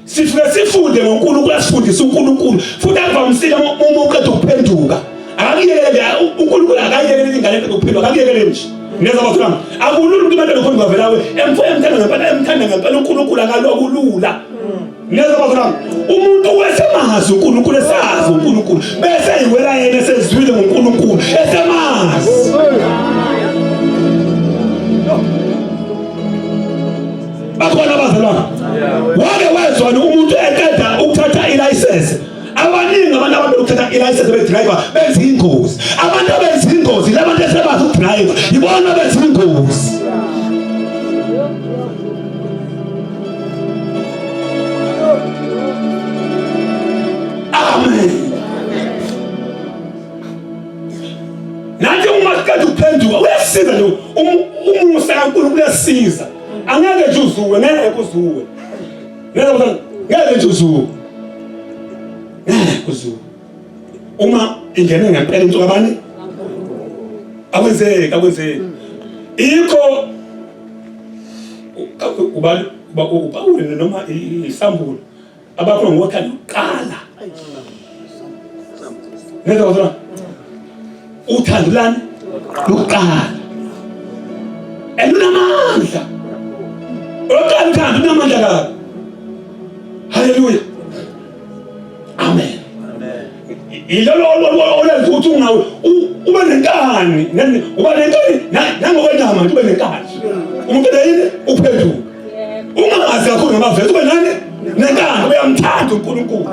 sifike sifunde ngoNkulunkulu asifundise uNkulunkulu futhi avamisile uma uqeda ukuphenduka akuyekele uNkulunkulu akayekele ingane ukuphenduka akuyekele nje neza bathula akulula ukuthi abantu bekhona bavela we emthanda ngempela uNkulunkulu akalulula neza bathula umuntu wesemazi uNkulunkulu esazi uNkulunkulu bese yiwela yena esezwile ngoNkulunkulu esemazi. Bakhona abazalwana wake wezwana umuntu eqeda ukuthatha ilicense abaningi abantu ukuthatha ilicense bedriver benza ingozi abantu abenza ingozi labantu esebazi ukudriver yibona benza ingozi. Amen. Nathi uma siqeda ukuphenduka uyasiza lo umusa kaNkulunkulu uyasiza. Angeke nje uzuwe ngeke uzuwe ngeke nje uzuwe ngeke uzuwe uma ingene ngempela into kabani akwenzeki ikho ubawule noma isambulo abakhona ngothanda uqala neza kodwa uthando lani uqala elunamandla uqala unamandla kabi. Hallelujah. Amen. Ilolo olenza ukuthi ungawe ube nenkani uba nenkani nangokwenama ube nenkani umuntu yini uphenduka ungazi kakhulu ngamavesi ube nani nenkani uyamthanda uNkulunkulu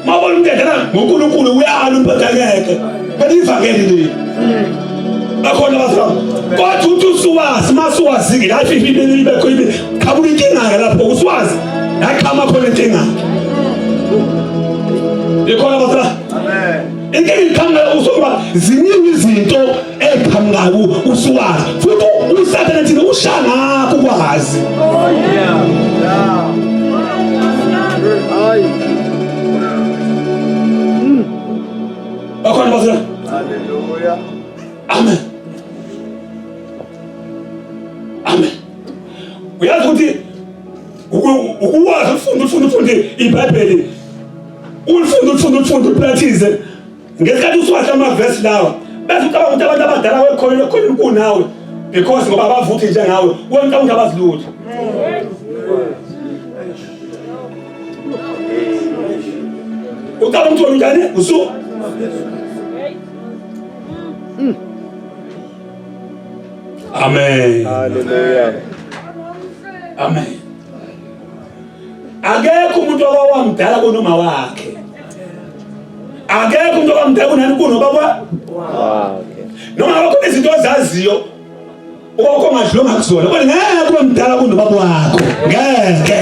mawubona umuntu edala ngoNkulunkulu uyala umphatheke belivangeli leli akhona abazalwane kodwa uthi usuwazi masuwazi la ififile libekho ibe khabuka inkinga lapho usuwazi yakhama khona inkinga ikhona abazalwane. Amen. Inkinga ikhanga usukuba ziningi izinto eqhamukayo usuwazi futhi usathana thina ushanga ukwazi. Oh yeah. Hayi. Akhona abazalwane. Hallelujah. Amen. Amen. Uyazi ukuthi ukwazi ufunde iBhayibheli ufunde upractice ngesikhathi uswahla amavesi lawa bese ucabanga ukuthi abantu abadala wekhona kunawe because ngoba abavuthi njengawe wonke umuntu abazilutho. Ucabanga ukuthi njani usu Amen. Hallelujah. Amen. Akekho umuntu owamdala kunoma wakhe. Akekho umuntu owamdala kunani kunobaba. Okay. Noma akho izinto ozaziyo ukho ngadlonga kuzona kodwa ngeke kube mdala kunobaba wakho. Ngeke.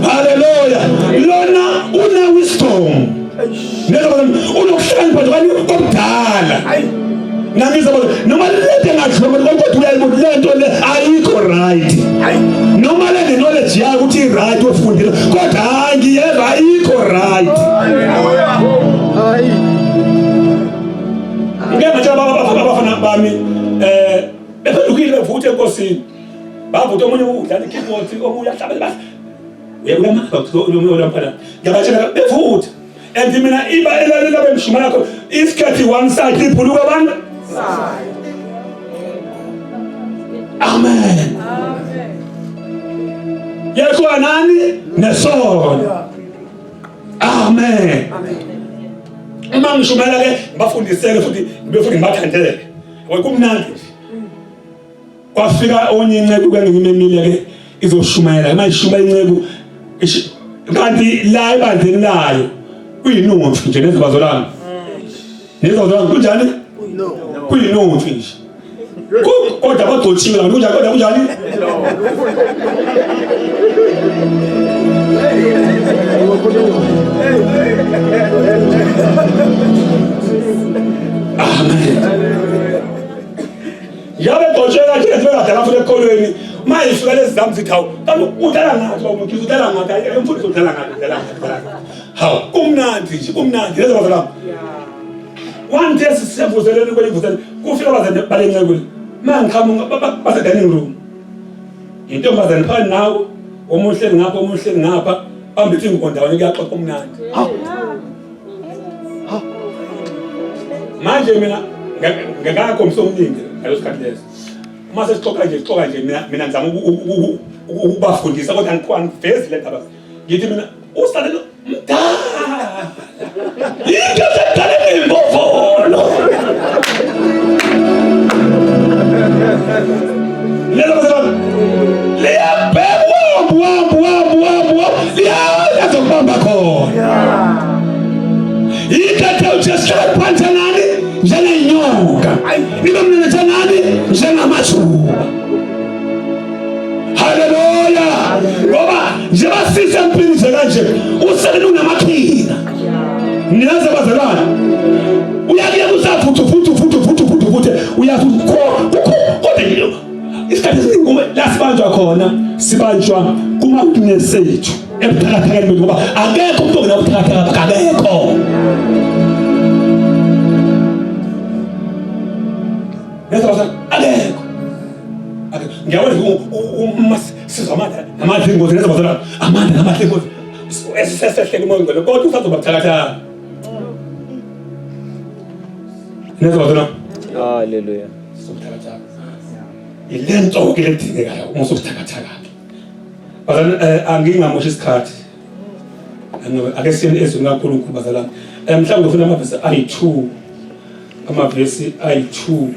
Hallelujah. Lona una wisdom. Unokuhlala phakathi komdala. Namiza noma lento ngadloma kodwa uyayibona lento le ayikho right. Noma le knowledge yakho uthi right ufundile kodwa hayi ngiyeva ayikho right. Hayi. Ngeke nje abafana bami bephendukile bevuthe enkosini. Bavuthe omunye udlala ikeyboard omunye ahlabela basi. Uyabona mfana. Ngiyabatshela bevuthe. And mina iba elalela bemshuma yakho isikhathi one side liphuluka abantu. Amen. Yekho nani nesono. Amen. Uma ngishumela ke ngibafundiseke futhi ngibefuthi ngibathandele. Wekumnandi. Kwafika onye inceku kwengimemile ke izoshumayela mayishuma inceku kanti la ebandleni layo kuyinotho nje nezibazolana. Nezibazolana kunjani? Kuyinotho nje. kodwa bagcotshiwe la kodwa kunjani yabe gcotshela nje sebekadala futhi ekolweni mayifika lezi zami zithawu kanti udala ngathi Mkhize udala ngathi emfundisi udala ngathi hawu kumnandi nje kumnandi lezo bazalwane one day sisevuzeleni kwelivuzeleni kufika abazane balenqekule mangiqhamuka base dining room intombazane phakathi nawo omuhle ngapha bambithi ingondawani kuyaxoxa kumnandi manje mina ngakho umsomningi ngalosikhathi leso mase sixoxa nje mina ngizama ukubafundisa kodwa ngivezi le ndaba ngithi mina usalelo mdala into sedale nembovolo lelo bazalwane liyabhekwa liyazokubamba khona ikathe ujesikhala phansi nani njengenyoka nibe mnenetha nani njengamathuba haleluya ngoba njengoba sisempini nje kanje useleni unamaqhina niyazi bazalwane uyakuya usafuthu uyathi kodwa isikhathi esiningi la sibanjwa kuma-weakness ethu ebuthakathakeni bethu ngoba akekho umuntu ongenabuthakathaka akekho akekho ngiyabona uma sizwa amandla ingozi neza bazalwane amandla ngamandla ingozi esisehlele umoya ngcwele kodwa usazoba buthakathaka neza bazalwane haleluya sobuthakathaka ilento ke ledingekayo uma sobuthakathaka bazalwane angingamoshi isikhathi ake siyeni ezweni kaNkulunkulu bazalwane mhlawumbe ngifuna amavesi ayi-2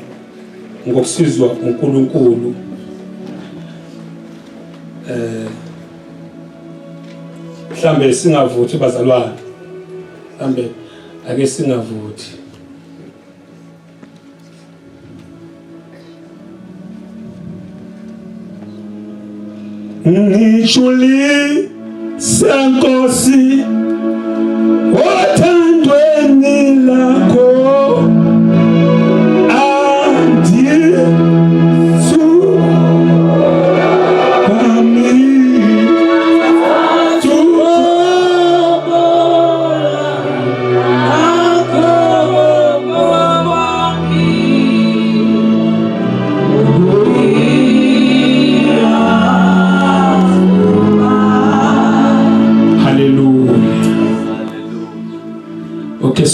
ngokusizwa uNkulunkulu mhlambe singavuthi bazalwane mhlambe ake singavuthi ngishuli senkosi othandweni lakho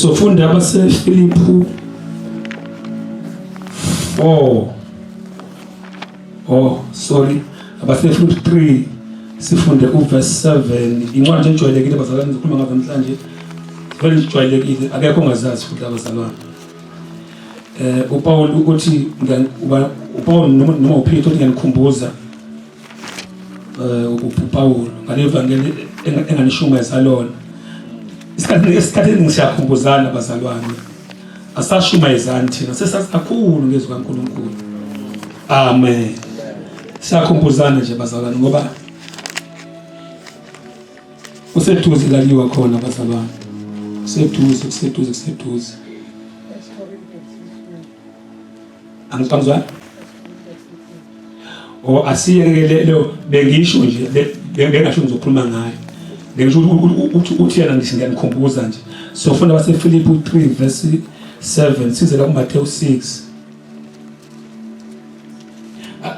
sofunda abase-Filipi 4 abase-Filipi 3 sifunde uverse 7 incwadi ejwayelekile bazalwane ngikhuluma ngazo namhlanje vele ijwayelekile akekho ongazazi futhi abazalwane uPaul ukuthi uPaul noma uPeter uthi ngiyanikhumbuza uPaul ngale evangeli enganishumeza lona isikhathi ngisiyakhumbuzana bazalwane asashumayezani thina sesazi kakhulu ngezwi kaNkulunkulu amen siyakhumbuzana nje bazalwane ngoba useduze laliwa khona bazalwane kuseduze angiphamzwa asiyekele lo bengisho nje bengasho ngizokhuluma ngayo ngisho uthi yena ngiyanikhumbuza nje sofunda base-Filipi 3 verse 7 sizela kuMateyu 6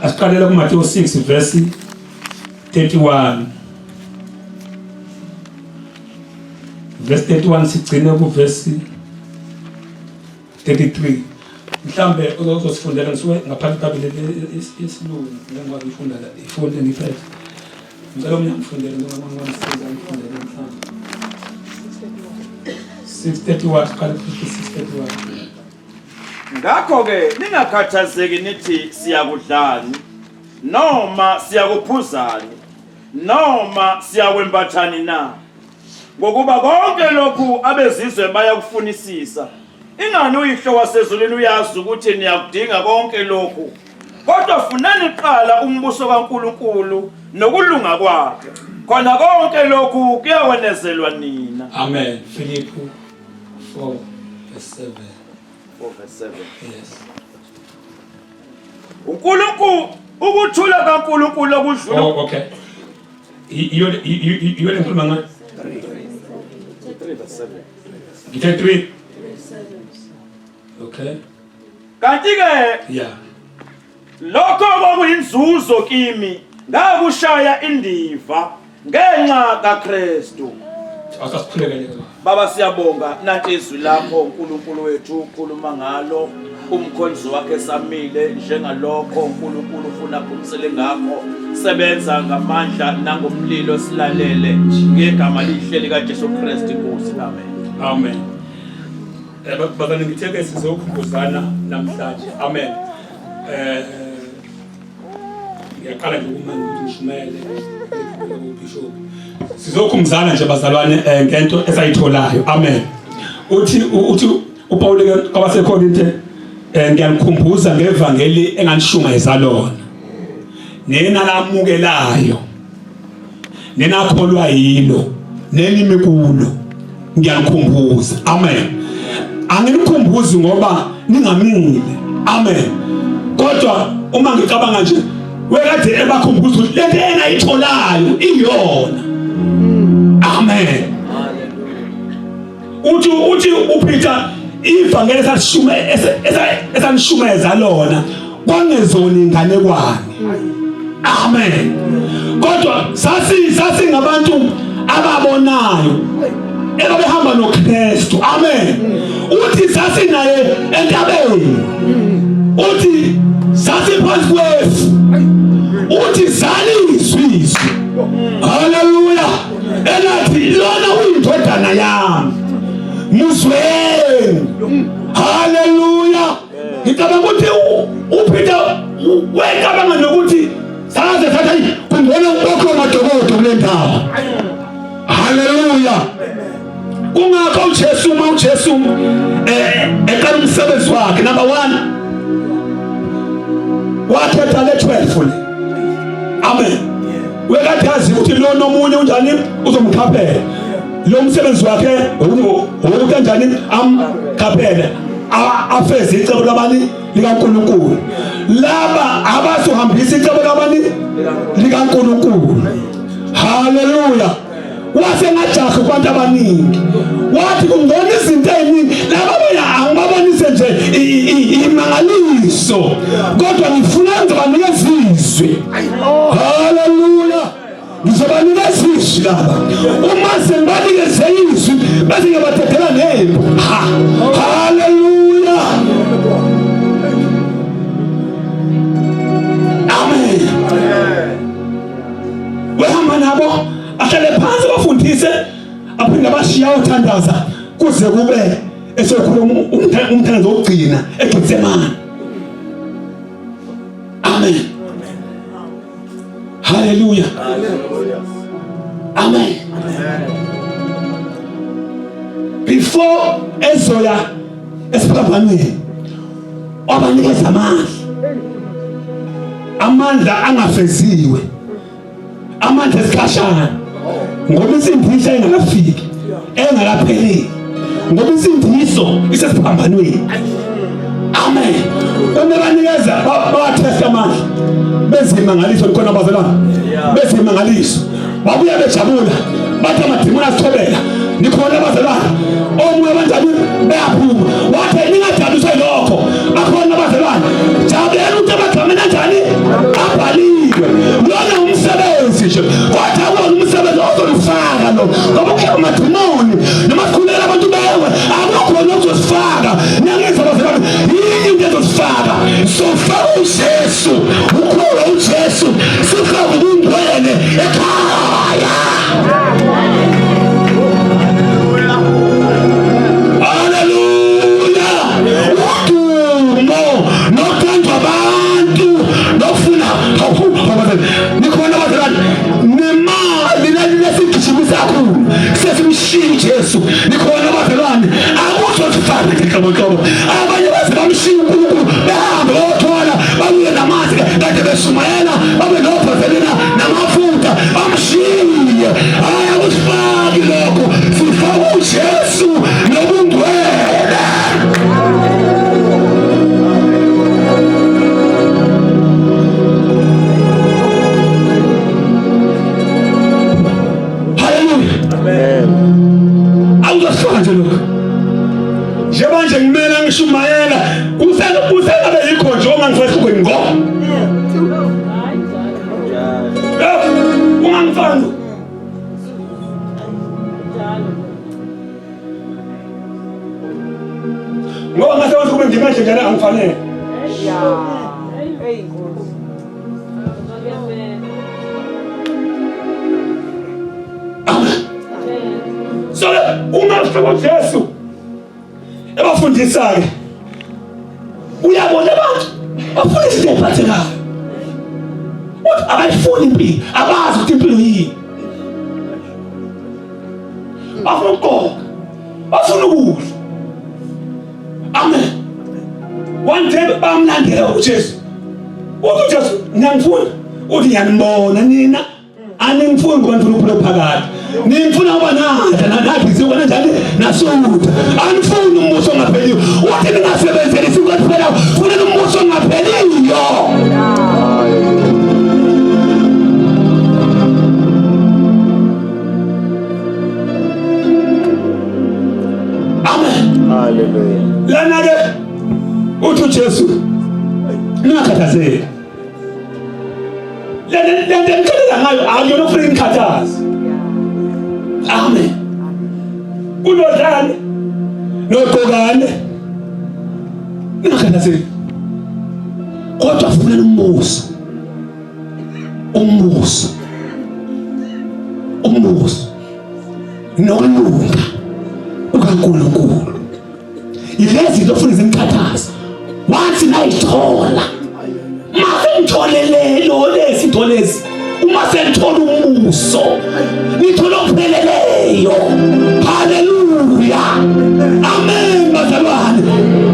asiqalela kuMateyu 6 verse 31 verse 31 sigcina kuverse 33 mhlambe uzosifundela ngisuke ngaphansi kabili isilungu ngikwazi ukufunda la ifunde ngiphethe ngicela mina ngifundele noma ngangisiza ngifundele mhlambe 631 qala 631 ngakho ke ningakhathazeki nithi siyakudlani noma siyakuphuzani noma siyakwembathani na ngokuba konke lokhu abezizwe bayakufunisisa ingani uyihlo wasezulwini uyazi ukuthi niyakudinga konke lokhu kodwa funani qala umbuso kaNkulunkulu nokulunga kwakhe khona konke lokhu kuyawenezelwa nina. Amen. Philippi 4:7. 4:7. Yes. uNkulunkulu ukuthula kaNkulunkulu okudlula. Oh, okay. You include manga? 3:7. You take 3? Okay. Kanti ke Yeah. lokho kwakuyinzuzo kimi ngakushaya indiva ngenxa kaKristu. Asasikhulekele. Baba siyabonga nanti izwi lakho uNkulunkulu wethu ukhuluma ngalo umkhonzi wakhe samile njengalokho uNkulunkulu ufuna kuphumisele ngakho sebenza ngamandla nangomlilo silalele ngegama lihle lika Jesu Kristu inkosi. Amen. Amen. Bazana ngitheke sizokhumbuzana namhlanje. Amen. Ngiyaqala nje kumanje ukuthi ngishumele uBishop. Sizokhumbuzana nje bazalwane ngento esayitholayo. Amen. Uthi uPaul kwabaseKorinte ngiyalikhumbuza ngevangeli enganishungayeza lona. Nena lamukelayo. Nena kholwa yilo. Nenimi kulo. Ngiyalikhumbuza. Amen. Anginikhumbuzi ngoba ningamile. Amen. Kodwa uma ngicabanga nje wekade ebakhumbuza ukuthi lento engayitholayo iyona. Amen. Uthi uPeter ivangeli esanishumeza lona kwangezona inganekwane. Amen. Kodwa sasi ngabantu ababonayo ebehamba noKristu. Amen. Uthi sasi naye entabeni. Uthi sasi phansi kwefu. Uthi zalizwi. Haleluya. Elathi lona uyindodana yami. Muzweni. Haleluya. Ngicabanga ukuthi uPeter wecabanga nokuthi saze thatha kungena ukho madokodo kule ndawo. Haleluya. Kungakho uJesu eqala umsebenzi wakhe number 1 wakhetha le 12 le. Amen. Wekade yazi ukuthi lo nomunye unjani uzomkhaphela. Lo msebenzi wakhe kanjani amkhaphela afeze icebo labani likaNkulunkulu. Laba abazohambisa icebo labani likaNkulunkulu. Haleluya. Wasengajaha kubantu abaningi. Wathi kungona izinto eziningi laba angibabonise nje imangaliso. Kodwa ngifuna ngizobanikeza izwi. Haleluya. Ngizobanikeza izwi laba. Uma sengibanikeze izwi bese ngiyabathethela nembo. Haleluya. Amen. Wehamba nabo ahlale phansi bafundise aphinde abashiya uthandaza kuze kube esekhuluma umthandazo wokugcina eGetsemane. Amen. Hallelujah. Amen. Before ezoya esiphambanweni abanikeza amandla angafeziwe. Amandla esikhashana ngoba isindiso engakafiki engakapheli ngoba isindiso isesiphambanweni. Amen. Uma banikeza bathesta amandla bezimangaliso likhona abazalwane bezimangaliso babuya bejabula bathi amadimoni asithobela nikhona abazalwane omunye banjani beyaphuma wathi ningajabuliswa lokho bakhona abazalwane jabulani ukuthi abagame kanjani abhaliwe lona umsebenzi nje kodwa wona umsebenzi ozolufaka lo ngoba ukhe amadimoni noma sikhulela abantu bewe akukho okuzosifaka nangeza abazalwane yini into ezosifaka sofaka uJesu ukhona uJesu sifaka ubungcwele ekhaya. Jesu nikhona abazalwane akuzosifaka inhlobonhlobo. Abanye baze bamshiya uNkulunkulu behambe bayothola babuye namanzi kade beshumayela babe nophazelena namafutha bamshiye. Hayi akusifaki lokho, sifaka uJesu nobungcwele. Manje ngimela ngishumayela usena beyikho nje uma ngifethu kwengo. Ungangifanga. Ngoba ngase wathi kube ngimanje njalo angifanele. So ungafika Jesu ebafundisa-ke uyabona abantu bafuna izinto eziphathekayo uthi abayifuni impilo, abazi ukuthi impilo yini, bafuna ukugqoka, bafuna ukudla. Amen. One day bamlandela uJesu uthi uJesu ngiyangifuna, uthi ngiyanibona nina aningifuni ngoba ngifuna ukuphila phakathi. Nifuna ubanatha nanathi sikona njani nasutha. Anifuni umbuso ongapheliyo. Uthi ningasebenzeli sikwathi phela funa umbuso ongapheliyo. Amen. Hallelujah. Lana-ke uthi uJesu ningakhathazeki. Lento engikhathazeka ngayo akuyona ukufuna ngikhathaze. Amen. Unodlane nogqokane ningakhathazeki, kodwa funa umbuso nokulunga ukaNkulunkulu. Ilezi lofuna izimkhathaza wathi nayithola masengitholelelo lezinto lezi. Uma senthola umbuso nithola okupheleleyo. Haleluya. Amen bazalwane.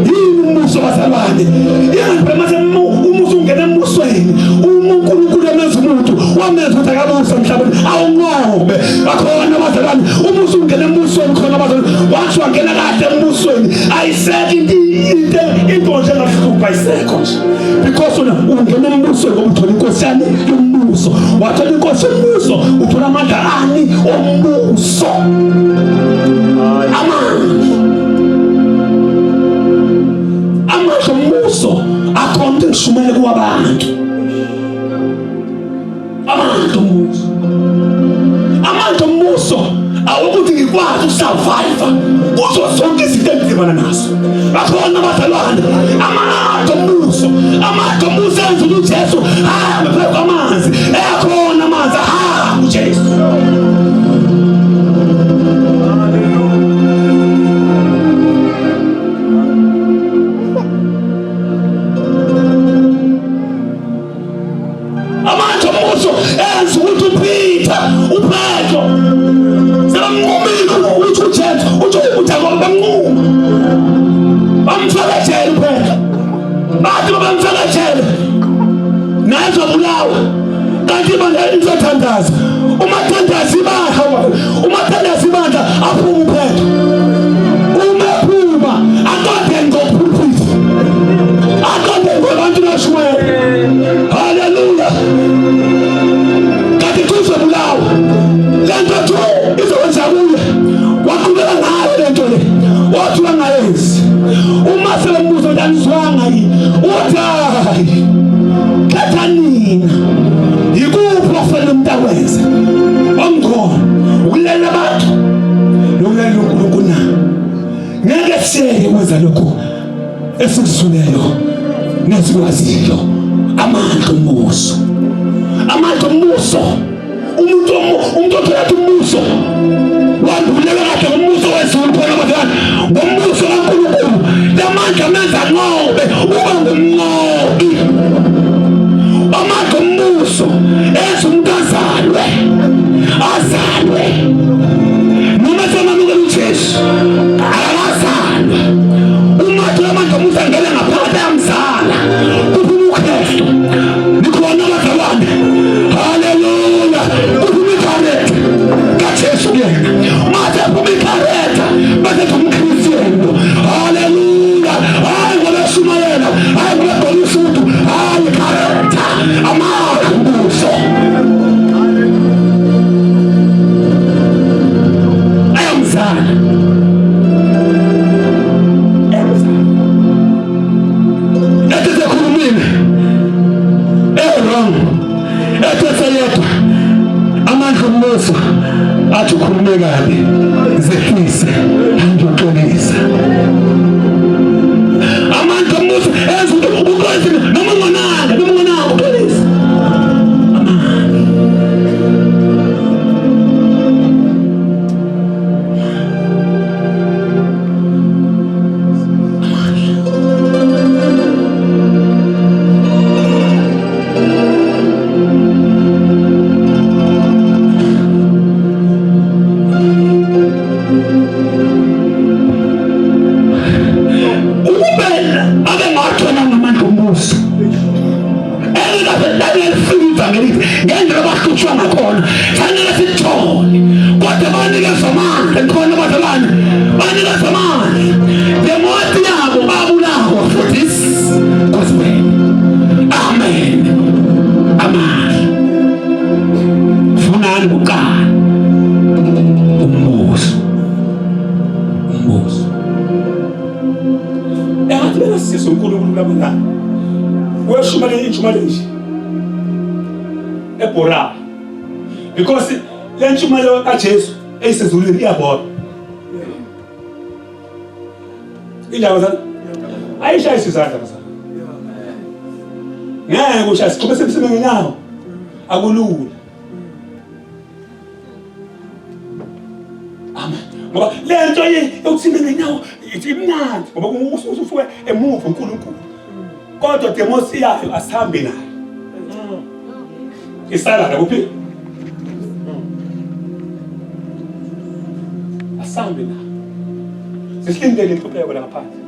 Yini umbuso bazalwane? Yini mase umuso ungena embusweni uNkulunkulu emenza umuntu wamenza ukuthi akabusa emhlabeni awunqobe. Bakhona bazalwane umuso ungena embusweni khona bazalwane wathi wangena kahle embusweni ayiseki into nje ngahlupha ayisekho nje because ungena embusweni ngoba uthola inkosi yani umbuso. Wathola inkosi umbuso uthola amandla ani ombuso. Amandla ombuso akhonde ngishumele kuwabantu. Amandla ombuso awukuthi ngikwazi ukusurvive kuzo zonke izinto engizibona nazo. Bakhona abazalwane amandla ombuso enza ukuthi uJesu ahambe phezu kwamanzi. Ekhona amanzi ahamba uJesu. Amandla ombuso enza ukuthi uPetro sebamnqumile ukuthi uJesu uJakobe bamnquma bamfaka ejele uPetro. Bathi bamfaka ejele naye uzobulawa kanti bandla izothandaza. Umathandazi bandla aphuma uPetro. Uma ephuma aqonde ngopulpit, aqonde ngabantu bashumayela. Haleluya. Kanti uzobulawa lento tu izokwenza kuye waqhubeka ngayo lento le wathi wangayenzi. Uma sebembuza ndanizwanga yini uthi hayi khetha nina yikuphi okufanele umuntu akwenze. Onkhona ukulela abantu nokulela uNkulunkulu na ngeke siyeke ukwenza lokho esikusuleyo nesikwaziyo. Amandla ombuso umuntu othola umbuso wanduleka kade ngombuso wezulu khona bazalwane. Ngombuso kaNkulunkulu lamandla amenza ngobe uba ngumnqobi. Amandla ombuso enza umuntu azalwe noma semamukela uJesu akazalwe ombuso athi ukhulume kabi zehlise angiyoxolisa amandla ombuso enza ukuthi ukwenze noma ungonanga uxolisa ngendlela abahlutshwa ngakhona fanele sithole kodwa banikeza amandla khona abadalwane banikeza amandla ngemoti yabo babulawa for this gospel. Amen. Amen. Funani kuqala umbuso engathi benasizo uNkulunkulu labona weshumale injumale nje ebora because le ntshumayelo kaJesu eyisezulwini iyabona indaba zana ayishaya isizathu bazana ngeke ushaya siqhube semseme ngenyawo akulula. Amen. Ngoba le nto yokuthimba ngenyawo imnandi ngoba usuke emuva uNkulunkulu kodwa demosi yayo asihambe nayo isala la kuphi asambe na sisilindele inhlupheko la ngaphansi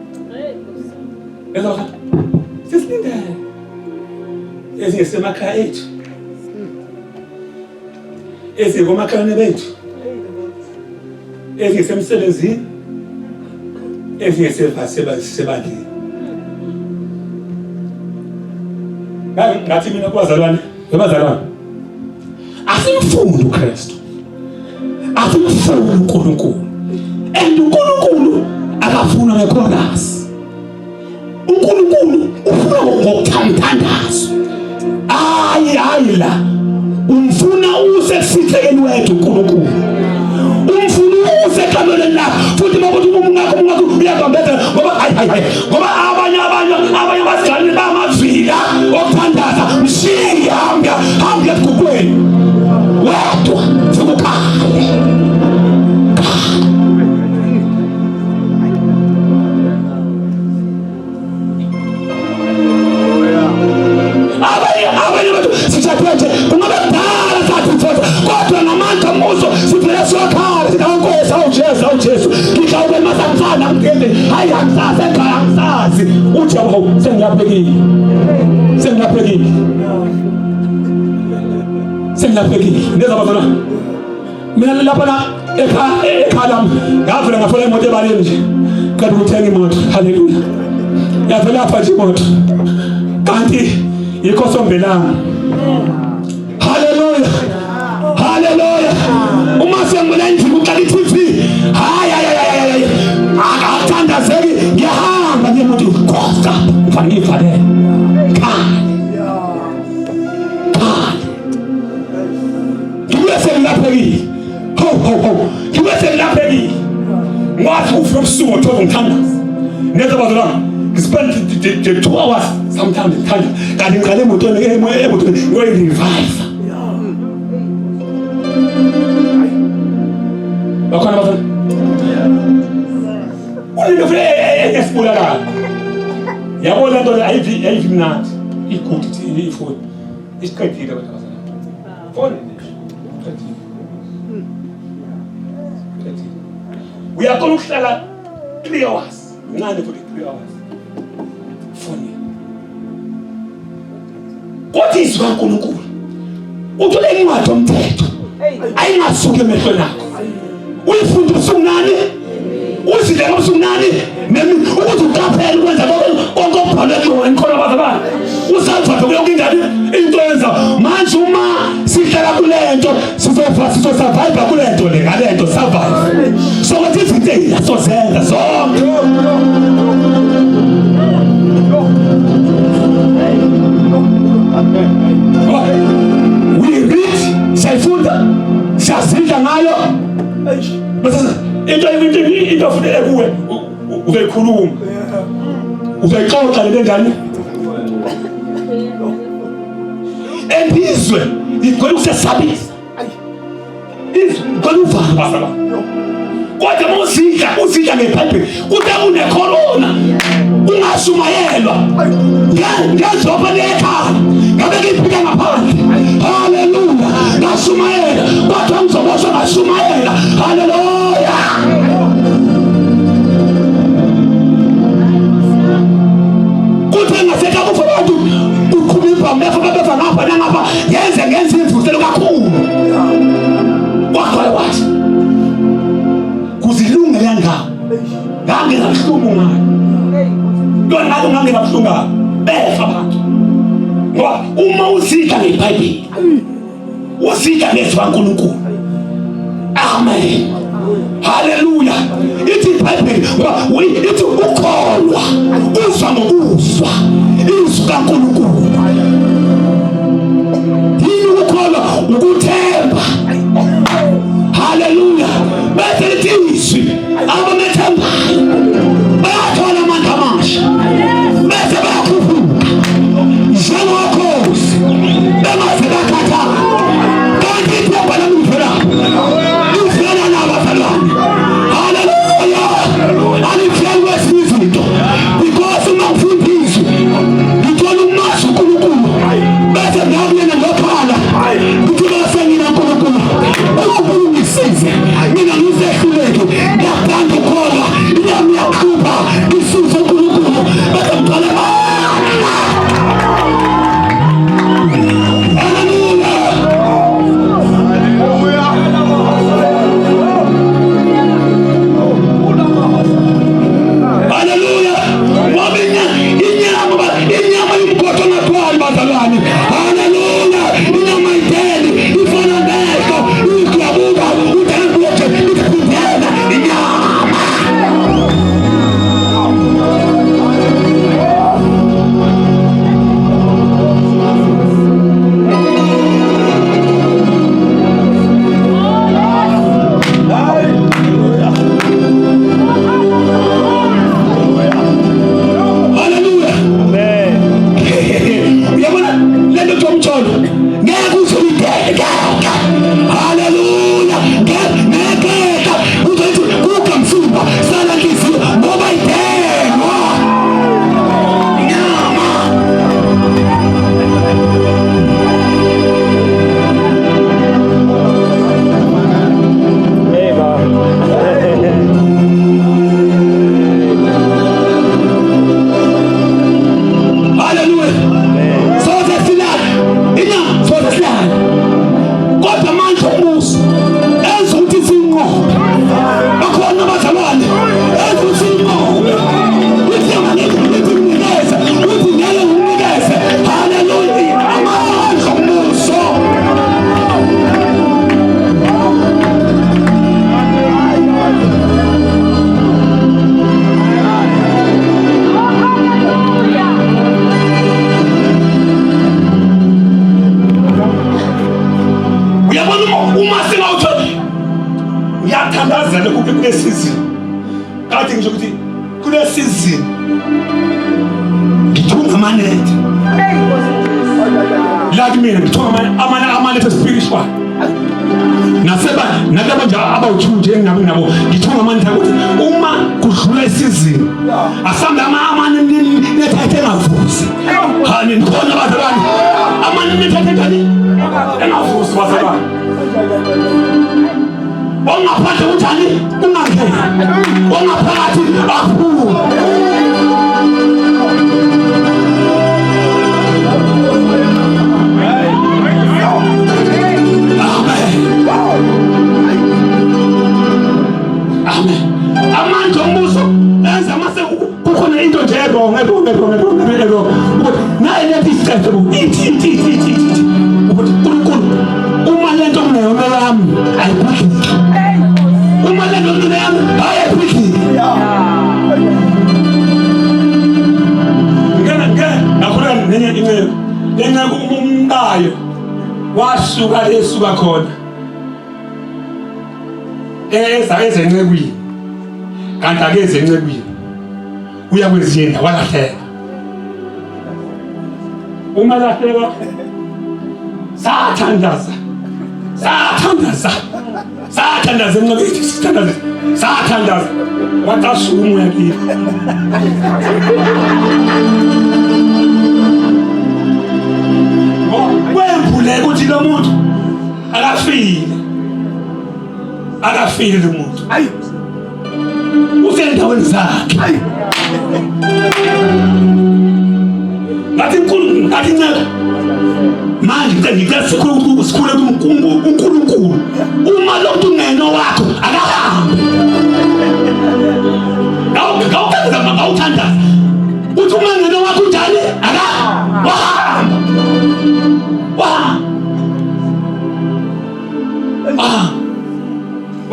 sisilindele ezingesemakhaya ethu ezikomakhalane bethu ezingesemsebenzini ezingesebandleni ngathi mina kubazalwane asimfuni uKristu asimfuni uNkulunkulu and uNkulunkulu akafuna ngekhonasi uNkulunkulu ufuna ngokuthandaza hayi la umfuna usesithekeni wethu uNkulunkulu umfuna useqameleni la futhi mabothi umungakho uyabambeza ngoba hayi ngoba abanye basigani bamavila okuthandaza mshiya hamba kukwenu wedwa fukukhale abanye bathu sithathe kungabe kudala sathi mfowethu kodwa namandla ombuso siphela siwakhale sithi awunkosi awuJesu ngikawube masansana ngende hayi angisazi ekhaya angisazi uthi yabo sengiyaphekile ndeza bazona mina lapha la ekhala ngavela ngafuna imoto ebaleni nje kanti ukuthenga imoto. Haleluya. Yavela lapha nje imoto kanti yikho sombelana. Haleluya. Uma sengibona indlu uqala iTV hayi akathandazeki ngiyahamba ngemoto kosta mfana ifale Kiweselaphekile kiweselaphekile ngathi ufuna ubusuku uthola ngithandaza neza bazalwana spend the 2 hours sometimes ngithanda kanti ngiqale emotweni ngoyi-revive bakhona bazalwana ulinto vele esibulalayo yabona nto ayivi mnandi igudi ifoni isiqedile abantu abazalwana foni uyakhona ukuhlala 3 hours ngane for 3 hours foni kodwa izwi kaNkulunkulu uthole incwadi yomthetho ayingasuki emehlweni akho uyifunda ubusuku nani uzidlela ubusuku nani ukuthi uqaphele ukwenza konke okubhalwe kuyo enkolo bazalwane usalvatha kuyonke ingane into yenza manje uma sihlala kule nto sizosurvive kule nto le ngale nto survive sokuthi izinto asozenza zonke we read sayifunda bese into futhi ekuwe uzoyikhuluma uzoyixoxa le ngane empizwe igcwele ukusesabisa izwe igcwele uvalo basala kodwa uzidla ngeBhayibheli kude unecorona ungashumayelwa ngezoba lekhaya ngabe ngifika ngaphandle haleluya ngashumayela kodwa ngizoboshwa ngashumayela haleluya kude ngaseka kufa abantu ukhuluma befaka ngapha yenze imvuselo kakhulu wakho wathi kuzilungela ngawo ngangena buhlungu ngayo yona ngangena buhlungu ngayo befa abantu ngoba uma uzidla ngeBhayibheli uzidla nezwi kaNkulunkulu amen haleluya ithi iBhayibheli ithi ukholwa uzwa ngokuzwa izwi kaNkulunkulu yini ukholwa ukuthemba haleluya bese izwi abamethembayo bayathola amandla amasha bese bayakhuphuka njengokhozi bemaze bakhathana kanti ithemba lamuvela livela nabazalwane haleluya aliveli wesizinto because uma ngifundiswe ngithola umazi uNkulunkulu bese ngiyabuyena ngokhala ngithola sengina uNkulunkulu ukungisize mina ngizehluleke ngiyaqanda ukholwa inyama yaqhuba isuze uNkulunkulu bese ngicela haleluya wabinya inyama yomgoqo nathwali bazalwane haleluya inyama iteli ifana nento iyabuka uthembuke ikuphendela inyama haleluya uyabona lento tomthola ngeke uzolideka haleluya ngeke uzothi kuka mfumba sala ngiziyo ngoba idengwa inyama haleluya soze silala inyama soze silala kodwa manje umuso enza ukuthi sinqobe bakhona abazalwane enza ukuthi sinqobe inyama nginikeza uthi ngeke nginikeze haleluya amandla umuso uyabona uma singawutholi ngiyathandazela ukuthi kunesizini kade ngisho ukuthi kunesizini ngithunga amanethe like mina ngithunga amanethe spiritual naseba nje abawuthunje nabo ngithunga amanethe ukuthi uma kudlula isizini asambe amanethe engavuzi hani nikhona bazalwane amanethe engavuzi bazalwane ongaphandle uthani ungangena ongaphakathi aphuma amen amandla ombuso enza mase kukhona into nje wrong naye lento isithethe ithi ukuthi uNkulunkulu uma lento mnayona yami ayiphikile uma lento mnayona yami ayiphikile ngakhona nenye incebo lenqaka umqayo wasuka lesuka khona ezencekwini kanti ake ezencekwini uya kwezinye indawo walahleka. Uma lahleka sathandaza emncebeni sathandaza watashuma umoya kiyo. Kwembuleka ukuthi lo muntu akafile lo muntu usendaweni zakhe. Ngathi ncela manje ngicela sikhule uNkulunkulu uma lo muntu ungeno wakho akahambe. Ngawuthandaza uthi uma ngeno wakho njani akahamba.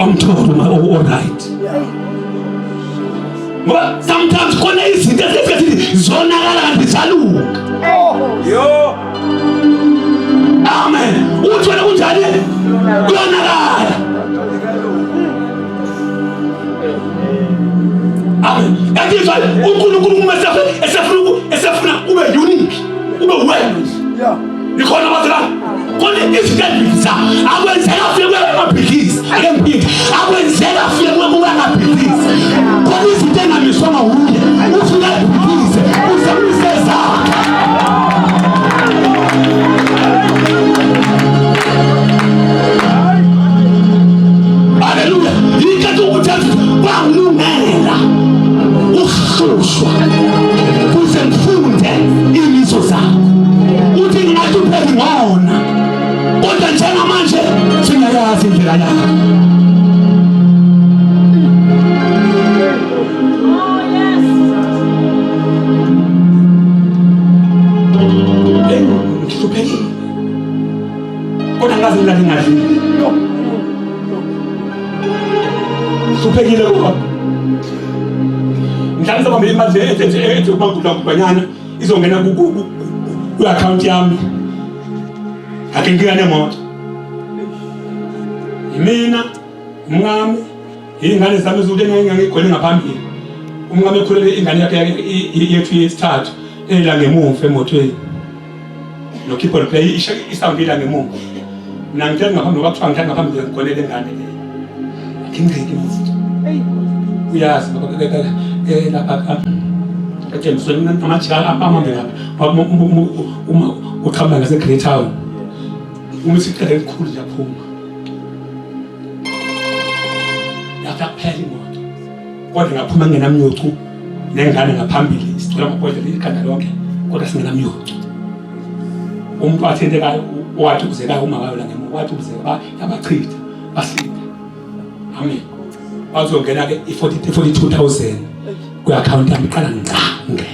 I'm told all right. But sometimes khona izinto ezithi zonakala kanti zalunga. Yo. Amen. Uthi wena kunjani? Uyonakala. Amen. Kanti uNkulunkulu uma esefuna ube unique, ube wena. Yeah. Nikhona bazala. Khona izinto akwenzeka ufike kwamabhilisi. Ake ngiphinde. Akwenzeka ufike kwamabhilisi. Khona izinto engamiswanga uye. Ufike ebhilisi. Usemiseza. Hallelujah. Yikho ukuthi bangilungela. Uhlushwa. Kuze ngifunde imiso zakho. Uthi ngathi uphele ngona. Kodwa njengamanje singayazi indlela yakho. Ngihluphekile. Kodwa ngazi ngilale ngadlile. Ngihluphekile kodwa. Ngihlanza kwambe imali ethi ubangudlangubanyana izongena ku-account yami. Ake ngiya nemoto. Mina, umngame, ingane zami zude ngangigcwele ngaphambili. Umngame ekhulele ingane yakhe yethu yesithathu ela ngemuva emotweni. No keyboard play isound ila ngemuva. Mina ngithe ngaphambili kwakuthiwa ngithe ngaphambili ngigcwele ingane le. Ngingeke mfuthi. Uyazi lapha James amajika amambe lapha uma uqhamba ngase Great Town umisiqele elikhulu yaphuma yaphela imoto kodwa ngaphuma ngenamnyocu nengane ngaphambili sicela amabhodlela ikhanda lonke kodwa singenamnyocu umuntu athintekayo wathi uzekayo uma wayo la ngemuva wathi uzeka yabachitha bahlika. Amen. Bazongena ke i-42,000 ku-account yami iqala ngqange.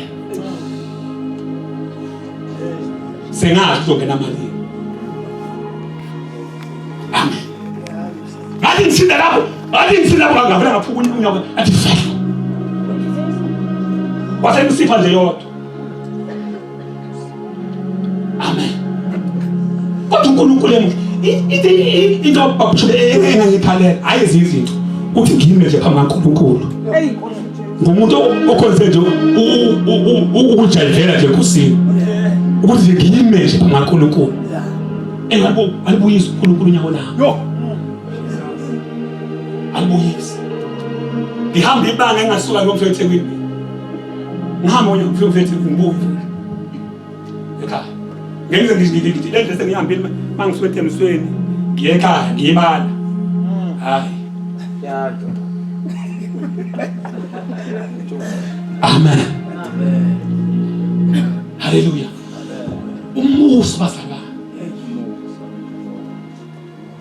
Sengathi uzongena malini. Amen. Ngathi ngithinda lapho ngavela ngaphuka unyaka athi fela. Wasemsipha nje yodwa. Amen. Kodwa uNkulunkulu into abakushule engangiphalela ayezi izinto uthi ngime nje phambi kaNkulunkulu. Ngumuntu okhonze nje ukujayivela nje kusini. Ukuthi ngime nje phambi kaNkulunkulu. Alibuyisa uNkulunkulu nyako nawo. Alibuyisa. Ngihamba ibanga engasuka ngiyofika eThekwini. Ngihamba ngiyofika eThekwini ngibuye. Ekhaya. Ngenze ngithi lento sengihambile mangisuka eThemisweni ngiye ekhaya ngiyibala. Hayi. Yado. Amen. Amen. Hallelujah. Umuso basala.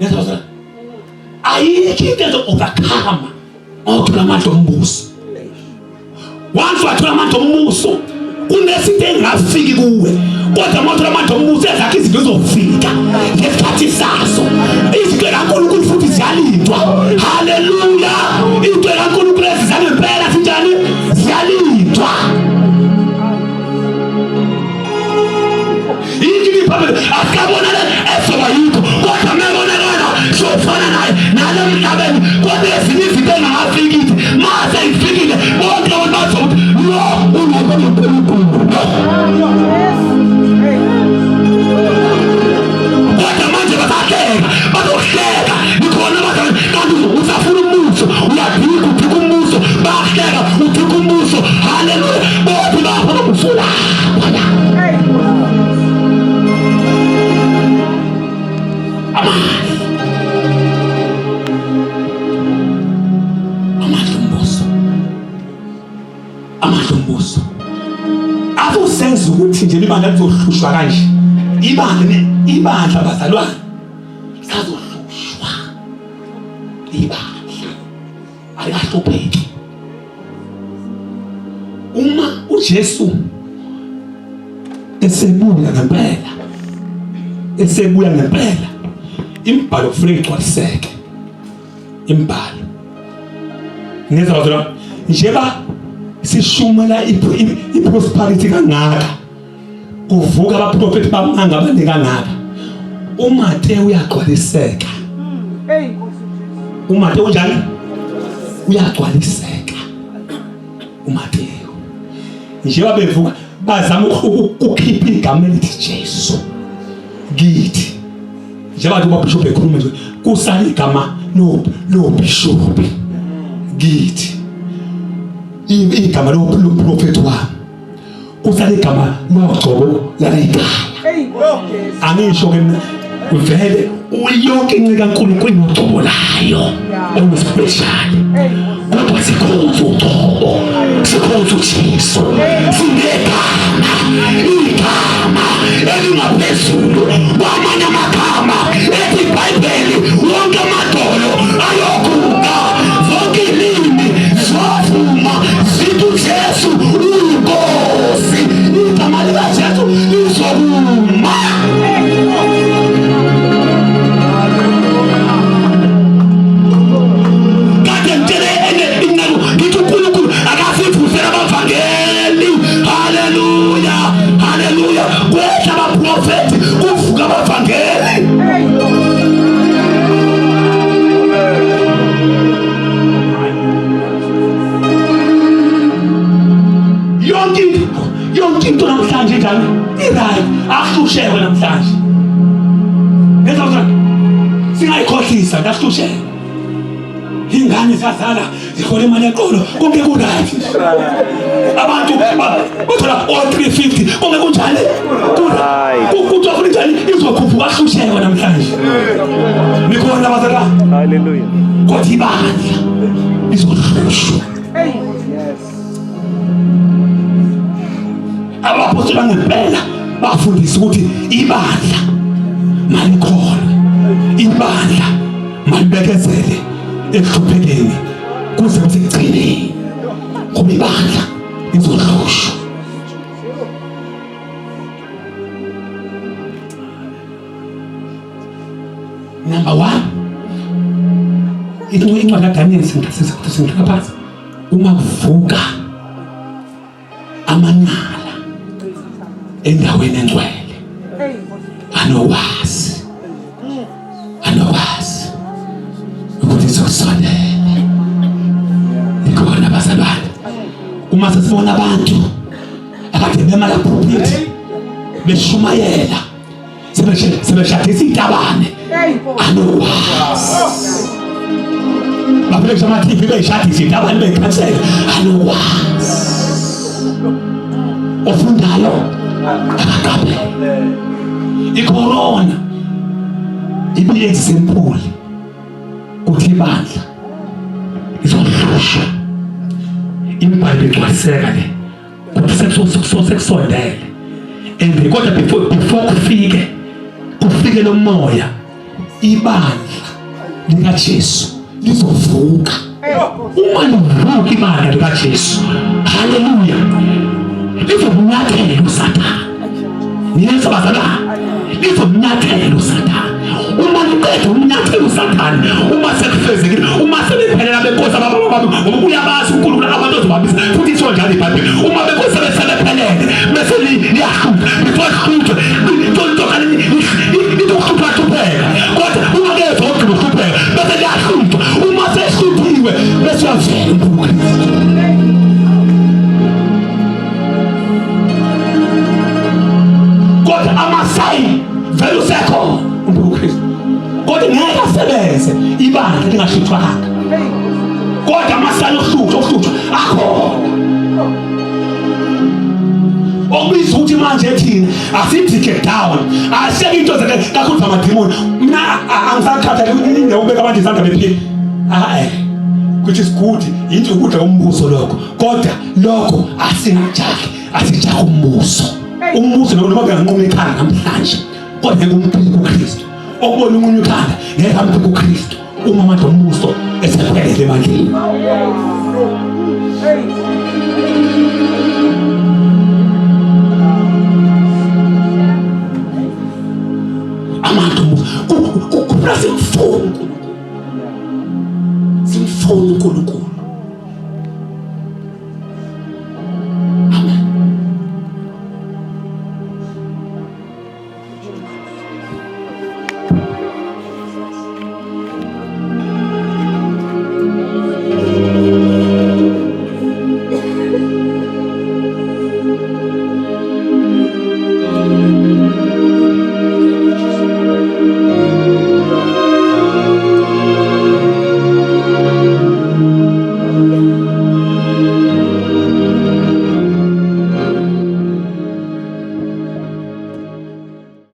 Ngiyazoza. Ayikho into overcome okuthola amandla ombuso. Once wathola amandla ombuso kunesinto engafiki kuwe. Kodwa mawuthola amandla ombuso ezakhe izinto zizofika ngesikhathi sazo. Izinto kaNkulunkulu futhi ziyalindwa. Hallelujah. Into kaNkulunkulu ezizangempela sinjani ziyalindwa. Yini phambili akabona le esoba yikho kodwa mebona lona sofana naye nalo mhlabeni kodwa ezinye izinto engafikile mase ifikile bonke abantu bazothi lo uNkulunkulu kodwa manje basahleka bazohleka nikhona kanti usafuna umbuso uyadika udika umbuso bahleka udika umbuso haleluya bothi bafuna ukufuna amahlubuso azosenza ukuthi nje ibandla lizohlushwa kanje ibandla bazalwane sazohlushwa ibandla ayahlupheki uma uJesu esebuya ngempela imbhalo kufanele igcwaliseke imbhalo ngezwa njeba sishumela iprosperity kangaka kuvuka abaprofeti bamanga abaningi kangaka uMateyu uyagcwaliseka uMateyu njalo uyagcwaliseka uMateyu njengoba bevuka bazama ukukhipha igama elithi Jesu kithi njengoba ubabhishophu ekhuluma nje kusala igama lo bishop kithi igama loprofeti wami kusala igama loGcobo la ekhaya angisho ke vele uyonke incika kaNkulunkulu uGcobo layo oluspecial kodwa sikhonza uGcobo sikhonza uJesu sinegama igama elingaphezulu kwamanye amagama ethi iBhayibheli wonke amadolo ayoguqa zonke ilimi zovuma zithi uJesu uyinkosi igama likaJesu lizovuma yonke into namhlanje njalo irayi ahlushekwe namhlanje ngezwa singayikhohlisa lahlushekwe ingane zazala zihola imali eqolo konke kurayithi abantu bathola 350 konke kunjani kuthiwa funa njani izokhuphuka ahlushekwe namhlanje nikhona bazala Hallelujah. kodwa ibandla lizohlushwa abapostoli bangempela bafundisa ukuthi ibandla malikhona ibandla malibekezele ekuhluphekeni kuze kusigcine ngoba ibandla lizohlushwa number 1 incwadi kaDaniel singaphansi uma kuvuka amanala endaweni engcwele anowazi ukuthi sizosondela ikhona bazalwane uma sesibona abantu akade bemala property beshumayela sebeshadisa itabane anowazi bapeleka ama-TV beyishadisa itabane beyikhansela anowazi ofundayo akaqaphele icorona ibuye example ukuthi ibandla izohlushwa imbhayibheli igcwaliseka le kodwa sekusondele and kodwa before kufike lo moya ibandla likaJesu lizovuka uma livuka ibandla likaJesu haleluya lizomnyathela uSathane niyeza bazalwane lizomnyathela uSathane uma liqeda umnyathela uSathane uma sekufezekile uma sebephelela benkosi ngoba uyabazi uNkulunkulu abantu ozobambisa futhi isho njalo iBhayibheli uma benkosi sebephelele bese liyahluka before hluthwe into ukuhlupheka kodwa uma kezwa ukuthi ukuhlupheka bese liyahluka uma asebenze ibandla lingahluthwanga kodwa amasala okuhluthwa akho okubiza ukuthi manje ethini asithi get down asiyeke into zakhe kakhulu zamadimoni mina angisakhatha indawo ubeka abantu izandla bephila which is good into ukudla kombuso lokho kodwa lokho asijake umbuso noma kunganquma ikhanda namhlanje kodwa ngumphiko uKristu okubona umunye ikhanda ngeke amphiko uKristu uma manje umbuso esephelele emandleni abantu kuphela simfuna uNkulunkulu